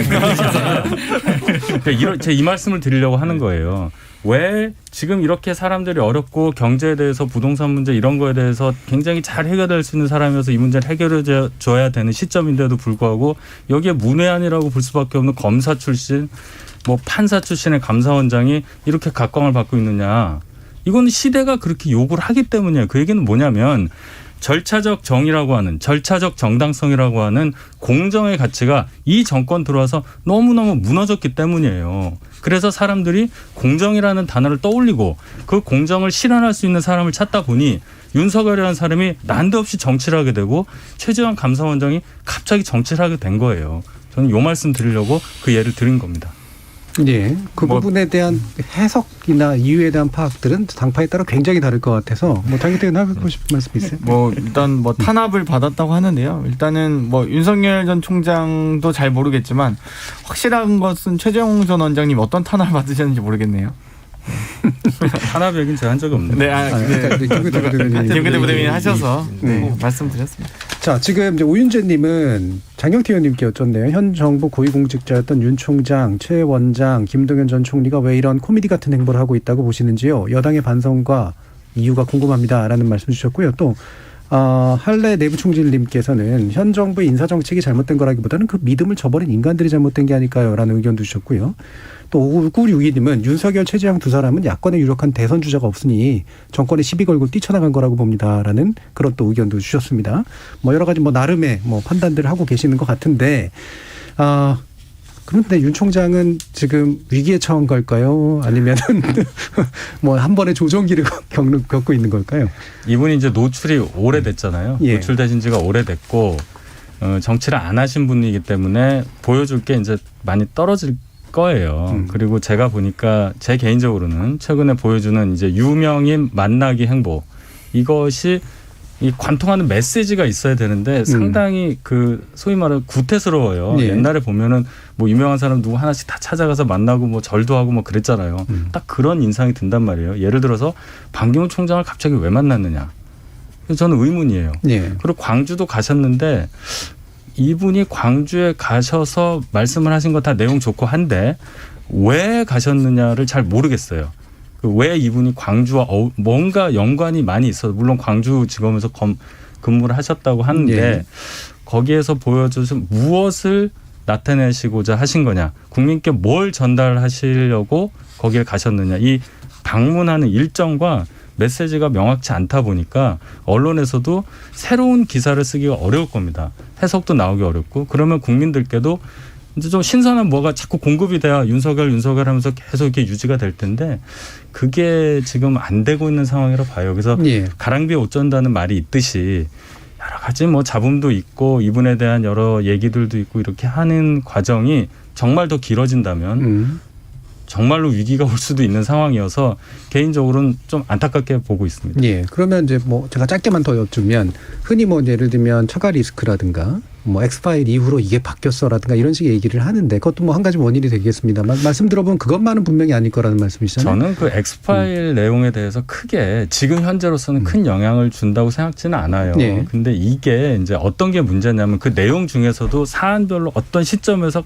제가 이 말씀을 드리려고 하는 거예요. 왜 지금 이렇게 사람들이 어렵고 경제에 대해서 부동산 문제 이런 거에 대해서 굉장히 잘 해결될 수 있는 사람이어서 이 문제를 해결해 줘야 되는 시점인데도 불구하고 여기에 문외한이라고 볼 수밖에 없는 검사 출신 뭐 판사 출신의 감사원장이 이렇게 각광을 받고 있느냐. 이건 시대가 그렇게 요구를 하기 때문이에요. 그 얘기는 뭐냐면 절차적 정의라고 하는 절차적 정당성이라고 하는 공정의 가치가 이 정권 들어와서 너무너무 무너졌기 때문이에요. 그래서 사람들이 공정이라는 단어를 떠올리고 그 공정을 실현할 수 있는 사람을 찾다 보니 윤석열이라는 사람이 난데없이 정치를 하게 되고 최재형 감사원장이 갑자기 정치를 하게 된 거예요. 저는 이 말씀 드리려고 그 예를 드린 겁니다. 예, 그 부분에 대한 해석이나 이유에 대한 파악들은 당파에 따라 굉장히 다를 것 같아서 장기태근 하고 싶은 말씀 있어요? 일단 탄압을 받았다고 하는데요. 일단은 윤석열 전 총장도 잘 모르겠지만 확실한 것은 최재형 전 원장님 어떤 탄압을 받으셨는지 모르겠네요. 탄압 얘기는 제가 한 적이 없는데. 김근태 부대변인 하셔서 말씀드렸습니다. 자, 지금 이제 오윤재님은 장경태 의원님께 여쭙네요. 현 정부 고위공직자였던 윤 총장, 최 원장, 김동연 전 총리가 왜 이런 코미디 같은 행보를 하고 있다고 보시는지요? 여당의 반성과 이유가 궁금합니다라는 말씀 주셨고요. 또 할래 내부총질님께서는 현 정부의 인사정책이 잘못된 거라기보다는 그 믿음을 저버린 인간들이 잘못된 게 아닐까요? 라는 의견도 주셨고요. 또 5962님은 윤석열, 최재형 두 사람은 야권에 유력한 대선 주자가 없으니 정권에 시비 걸고 뛰쳐나간 거라고 봅니다라는 그런 또 의견도 주셨습니다. 여러 가지 나름의 판단들을 하고 계시는 것 같은데, 그런데 윤 총장은 지금 위기에 처한 걸까요? 아니면은 한 번의 조정기를 겪고 있는 걸까요? 이분이 이제 노출이 오래됐잖아요. 예. 노출되신 지가 오래됐고 정치를 안 하신 분이기 때문에 보여줄 게 이제 많이 떨어질 거예요. 그리고 제가 보니까 제 개인적으로는 최근에 보여주는 이제 유명인 만나기 행보, 이것이 이 관통하는 메시지가 있어야 되는데 상당히 그 소위 말하는 구태스러워요. 예. 옛날에 보면은 유명한 사람 누구 하나씩 다 찾아가서 만나고 절도 하고 그랬잖아요. 딱 그런 인상이 든단 말이에요. 예를 들어서 반기문 총장을 갑자기 왜 만났느냐. 그래서 저는 의문이에요. 예. 그리고 광주도 가셨는데 이분이 광주에 가셔서 말씀을 하신 거 다 내용 좋고 한데 왜 가셨느냐를 잘 모르겠어요. 왜 이분이 광주와 뭔가 연관이 많이 있어요. 물론 광주지검에서 근무를 하셨다고 하는데 예. 거기에서 보여주신 무엇을 나타내시고자 하신 거냐. 국민께 뭘 전달하시려고 거기를 가셨느냐. 이 방문하는 일정과 메시지가 명확치 않다 보니까 언론에서도 새로운 기사를 쓰기가 어려울 겁니다. 해석도 나오기 어렵고 그러면 국민들께도 이제 좀 신선한 뭐가 자꾸 공급이 돼야 윤석열 하면서 계속 이렇게 유지가 될 텐데 그게 지금 안 되고 있는 상황이라 봐요. 그래서 예. 가랑비에 옷 전다는 말이 있듯이 여러 가지 잡음도 있고 이분에 대한 여러 얘기들도 있고 이렇게 하는 과정이 정말 더 길어진다면 정말로 위기가 올 수도 있는 상황이어서 개인적으로는 좀 안타깝게 보고 있습니다. 예. 그러면 이제 제가 짧게만 더 여쭈면 흔히 예를 들면 처가 리스크라든가 엑스파일 이후로 이게 바뀌었어라든가 이런 식의 얘기를 하는데 그것도 한 가지 원인이 되겠습니다만 말씀 들어보면 그것만은 분명히 아닐 거라는 말씀이시잖아요. 저는 그 엑스파일 내용에 대해서 크게 지금 현재로서는 큰 영향을 준다고 생각지는 않아요. 예. 근데 이게 이제 어떤 게 문제냐면 그 내용 중에서도 사안별로 어떤 시점에서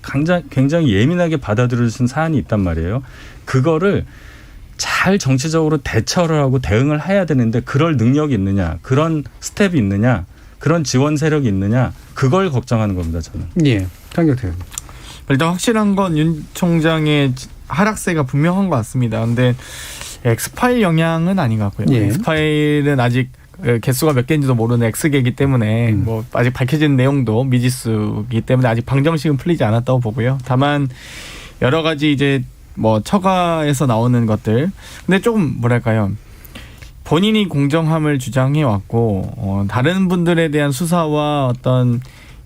굉장히 예민하게 받아들여진 사안이 있단 말이에요. 그거를 잘 정치적으로 대처를 하고 대응을 해야 되는데 그럴 능력이 있느냐, 그런 스텝이 있느냐, 그런 지원 세력이 있느냐, 그걸 걱정하는 겁니다, 저는. 예, 장경태 의원님. 일단 확실한 건 윤 총장의 하락세가 분명한 것 같습니다. 그런데 엑스파일 영향은 아닌 것 같고요. 예. 엑스파일은 아직 개수가 몇 개인지도 모르는 X개이기 때문에 아직 밝혀진 내용도 미지수이기 때문에 아직 방정식은 풀리지 않았다고 보고요. 다만 여러 가지 이제 처가에서 나오는 것들. 근데 조금 뭐랄까요. 본인이 공정함을 주장해 왔고 다른 분들에 대한 수사와 어떤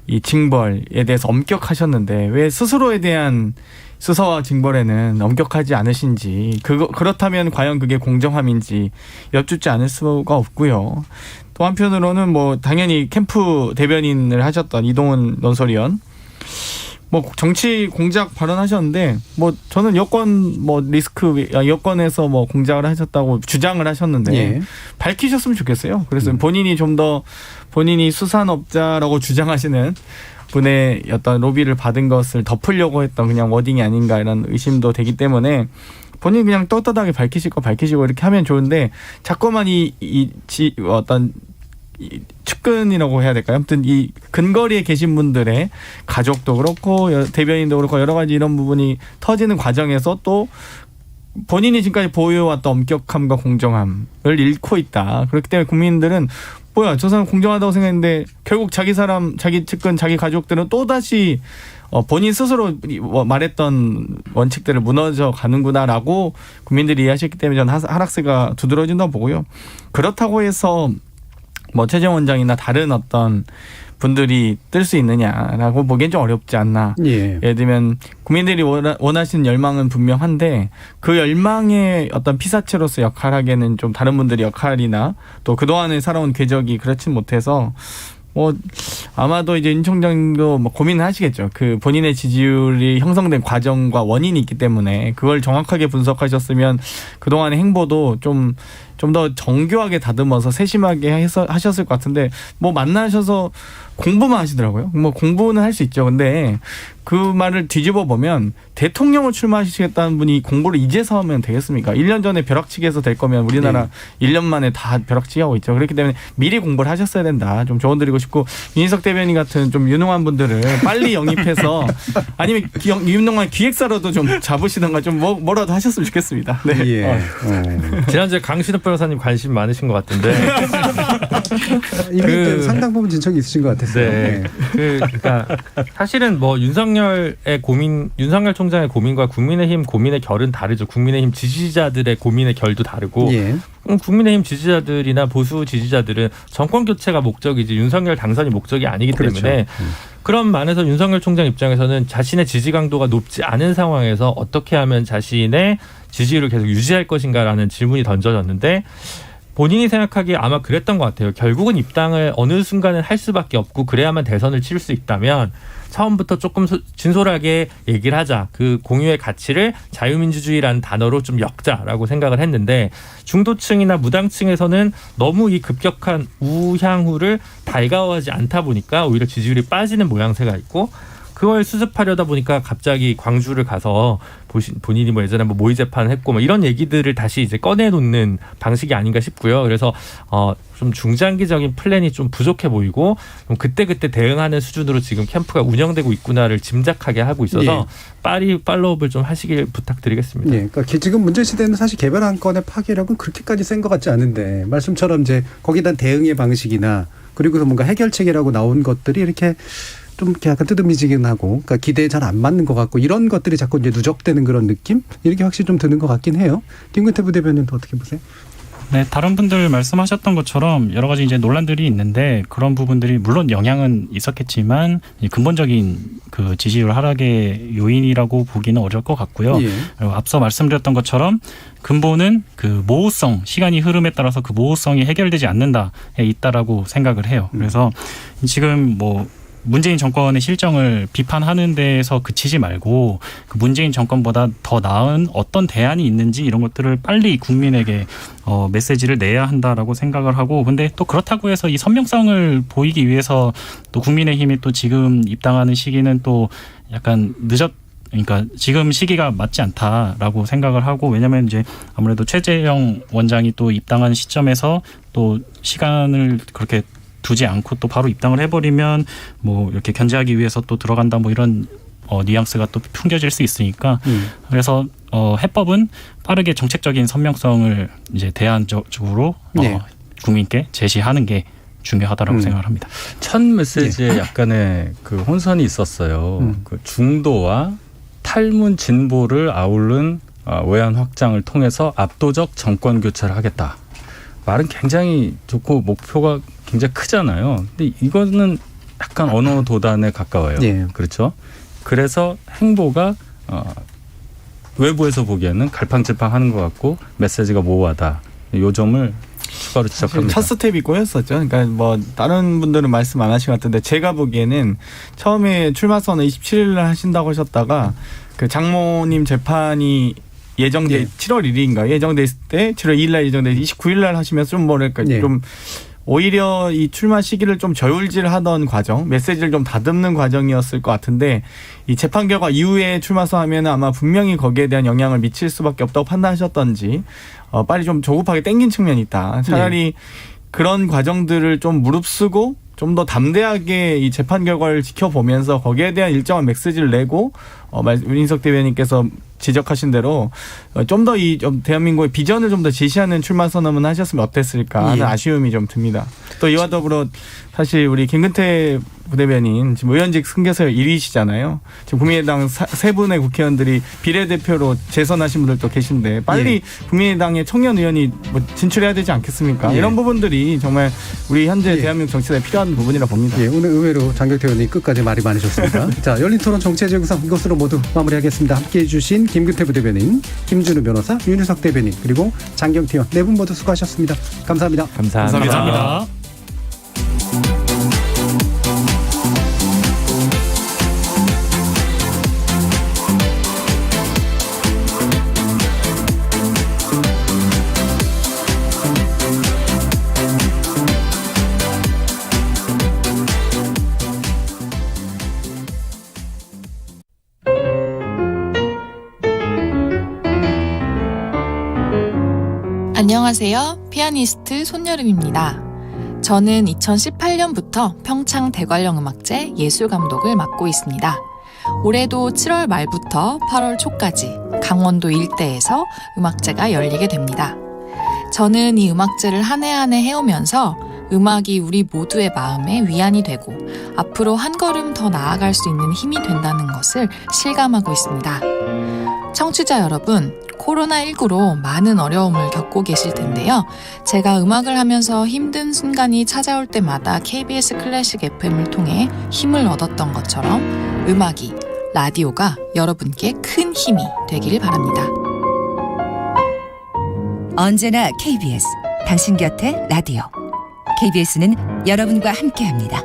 이 징벌에 대해서 엄격하셨는데 왜 스스로에 대한 수사와 징벌에는 엄격하지 않으신지 그렇다면 과연 그게 공정함인지 여쭙지 않을 수가 없고요. 또 한편으로는 당연히 캠프 대변인을 하셨던 이동훈 논설위원 정치 공작 발언하셨는데 저는 여권 여권에서 공작을 하셨다고 주장을 하셨는데 예. 밝히셨으면 좋겠어요. 그래서 본인이 좀 더 본인이 수산업자라고 주장하시는 분의 어떤 로비를 받은 것을 덮으려고 했던 그냥 워딩이 아닌가 이런 의심도 되기 때문에 본인이 그냥 떳떳하게 밝히시고 이렇게 하면 좋은데 자꾸만 어떤 측근이라고 해야 될까요? 아무튼 이 근거리에 계신 분들의 가족도 그렇고 대변인도 그렇고 여러 가지 이런 부분이 터지는 과정에서 또 본인이 지금까지 보여왔던 엄격함과 공정함을 잃고 있다. 그렇기 때문에 국민들은 뭐야 저 사람 공정하다고 생각했는데 결국 자기 측근 자기 가족들은 또다시 본인 스스로 말했던 원칙들을 무너져 가는구나라고 국민들이 이해하셨기 때문에 저는 하락세가 두드러진다고 보고요. 그렇다고 해서 뭐 최재형 원장이나 다른 어떤 분들이 뜰 수 있느냐라고 보기엔 좀 어렵지 않나. 예. 예를 들면 국민들이 원하시는 열망은 분명한데 그 열망의 어떤 피사체로서 역할하기에는 좀 다른 분들의 역할이나 또 그동안에 살아온 궤적이 그렇진 못해서 뭐 아마도 이제 윤 총장도 뭐 고민을 하시겠죠. 그 본인의 지지율이 형성된 과정과 원인이 있기 때문에 그걸 정확하게 분석하셨으면 그동안의 행보도 좀 더 정교하게 다듬어서 세심하게 하셨을 것 같은데 뭐 만나셔서 공부만 하시더라고요. 뭐 공부는 할 수 있죠. 근데 그 말을 뒤집어 보면 대통령을 출마하시겠다는 분이 공부를 이제서 하면 되겠습니까? 1년 전에 벼락치기해서 될 거면 우리나라 1년 만에 다 벼락치기 하고 있죠. 그렇기 때문에 미리 공부를 하셨어야 된다. 좀 조언 드리고 싶고 윤희석 대변인 같은 좀 유능한 분들을 빨리 영입해서 아니면 유능한 기획사로도 좀 잡으시던가 좀 뭐라도 하셨으면 좋겠습니다. 네. 예. 지난주에 강신업 변호사님 관심 많으신 것 같은데. 이미 상당 부분 진척이 있으신 것 같았어요. 네. 그러니까 사실은 뭐 윤석열 총장의 고민과 국민의힘 고민의 결은 다르죠. 국민의힘 지지자들의 고민의 결도 다르고. 예. 국민의힘 지지자들이나 보수 지지자들은 정권 교체가 목적이지 윤석열 당선이 목적이 아니기 때문에 그렇죠. 그런 면에서 윤석열 총장 입장에서는 자신의 지지 강도가 높지 않은 상황에서 어떻게 하면 자신의 지지율을 계속 유지할 것인가라는 질문이 던져졌는데 본인이 생각하기에 아마 그랬던 것 같아요. 결국은 입당을 어느 순간은 할 수밖에 없고 그래야만 대선을 치를 수 있다면 처음부터 조금 진솔하게 얘기를 하자. 그 공유의 가치를 자유민주주의라는 단어로 좀 엮자라고 생각을 했는데 중도층이나 무당층에서는 너무 이 급격한 우향후를 달가워하지 않다 보니까 오히려 지지율이 빠지는 모양새가 있고 그걸 수습하려다 보니까 갑자기 광주를 가서 본인이 뭐 예전에 뭐 모의 재판을 했고 뭐 이런 얘기들을 다시 이제 꺼내놓는 방식이 아닌가 싶고요. 그래서 좀 중장기적인 플랜이 좀 부족해 보이고 좀 그때그때 대응하는 수준으로 지금 캠프가 운영되고 있구나를 짐작하게 하고 있어서 빨리 팔로우업을 좀 하시길 부탁드리겠습니다. 예, 그러니까 지금 문제 시대는 사실 개별 안건의 파괴력은 그렇게까지 센 것 같지 않은데 말씀처럼 이제 거기다 대응의 방식이나 그리고서 뭔가 해결책이라고 나온 것들이 이렇게 좀 약간 뜨뜻미지근하고, 그러니까 기대에 잘 안 맞는 것 같고 이런 것들이 자꾸 이제 누적되는 그런 느낌 이렇게 확실히 좀 드는 것 같긴 해요. 김근태 부대변인도 어떻게 보세요? 네, 다른 분들 말씀하셨던 것처럼 여러 가지 이제 논란들이 있는데 그런 부분들이 물론 영향은 있었겠지만 근본적인 그 지지율 하락의 요인이라고 보기는 어려울 것 같고요. 예. 그리고 앞서 말씀드렸던 것처럼 근본은 그 모호성, 시간이 흐름에 따라서 그 모호성이 해결되지 않는다에 있다라고 생각을 해요. 그래서 지금 뭐 문재인 정권의 실정을 비판하는 데에서 그치지 말고 그 문재인 정권보다 더 나은 어떤 대안이 있는지 이런 것들을 빨리 국민에게 메시지를 내야 한다라고 생각을 하고 근데 또 그렇다고 해서 이 선명성을 보이기 위해서 또 국민의힘이 또 지금 입당하는 시기는 또 약간 그러니까 지금 시기가 맞지 않다라고 생각을 하고 왜냐하면 이제 아무래도 최재형 원장이 또 입당한 시점에서 또 시간을 그렇게 두지 않고 또 바로 입당을 해버리면 뭐 이렇게 견제하기 위해서 또 들어간다 뭐 이런 뉘앙스가 또 풍겨질 수 있으니까 그래서 해법은 빠르게 정책적인 선명성을 이제 대안적으로 국민께 제시하는 게 중요하다라고 생각을 합니다. 첫 메시지에 약간의 그 혼선이 있었어요. 그 중도와 탈문 진보를 아우른 외환 확장을 통해서 압도적 정권 교체를 하겠다. 말은 굉장히 좋고 목표가 굉장히 크잖아요. 근데 이거는 약간 언어 도단에 가까워요. 예. 그렇죠? 그래서 행보가 외부에서 보기에는 갈팡질팡하는 것 같고 메시지가 모호하다. 이 점을 추가로 지적합니다. 첫 스텝이 꼬였었죠. 그러니까 뭐 다른 분들은 말씀 안 하신 것 같은데 제가 보기에는 처음에 출마선을 27일 날 하신다고 하셨다가 그 장모님 재판이 예정돼 7월 1일인가 예정돼 있을 때 7월 2일 날 예정돼 29일 날 하시면서 좀 뭐랄까 좀 오히려 이 출마 시기를 좀 저울질하던 과정, 메시지를 좀 다듬는 과정이었을 것 같은데 이 재판 결과 이후에 출마서 하면 아마 분명히 거기에 대한 영향을 미칠 수밖에 없다고 판단하셨던지 빨리 좀 조급하게 땡긴 측면이 있다. 차라리 그런 과정들을 좀 무릅쓰고 좀 더 담대하게 이 재판 결과를 지켜보면서 거기에 대한 일정한 메시지를 내고 윤희석 대변인께서 지적하신 대로 좀 더 이 대한민국의 비전을 좀 더 제시하는 출마 선언을 하셨으면 어땠을까 하는 예. 아쉬움이 좀 듭니다. 또 이와 더불어 사실 우리 김근태 부대변인 지금 의원직 승계서열 1위시잖아요. 지금 국민의당 세 분의 국회의원들이 비례대표로 재선하신 분들도 계신데 빨리 국민의당의 청년 의원이 뭐 진출해야 되지 않겠습니까? 예. 이런 부분들이 정말 우리 현재 대한민국 정치사에 필요한 부분이라 봅니다. 예, 오늘 의외로 장경태 의원님 끝까지 말이 많으셨습니다. 자, 열린 토론 정치의 재구성 이것으로 모두 마무리하겠습니다. 함께해 주신 김근태 부대변인, 김준우 변호사, 윤유석 대변인, 그리고 장경태 의원 네 분 모두 수고하셨습니다. 감사합니다. 감사합니다. 감사합니다. 안녕하세요. 피아니스트 손여름입니다. 저는 2018년부터 평창 대관령 음악제 예술감독을 맡고 있습니다. 올해도 7월 말부터 8월 초까지 강원도 일대에서 음악제가 열리게 됩니다. 저는 이 음악제를 한 해 한 해 해오면서 음악이 우리 모두의 마음에 위안이 되고 앞으로 한 걸음 더 나아갈 수 있는 힘이 된다는 것을 실감하고 있습니다. 청취자 여러분, 코로나19로 많은 어려움을 겪고 계실 텐데요. 제가 음악을 하면서 힘든 순간이 찾아올 때마다 KBS 클래식 FM을 통해 힘을 얻었던 것처럼 음악이, 라디오가 여러분께 큰 힘이 되기를 바랍니다. 언제나 KBS, 당신 곁에 라디오. KBS는 여러분과 함께합니다.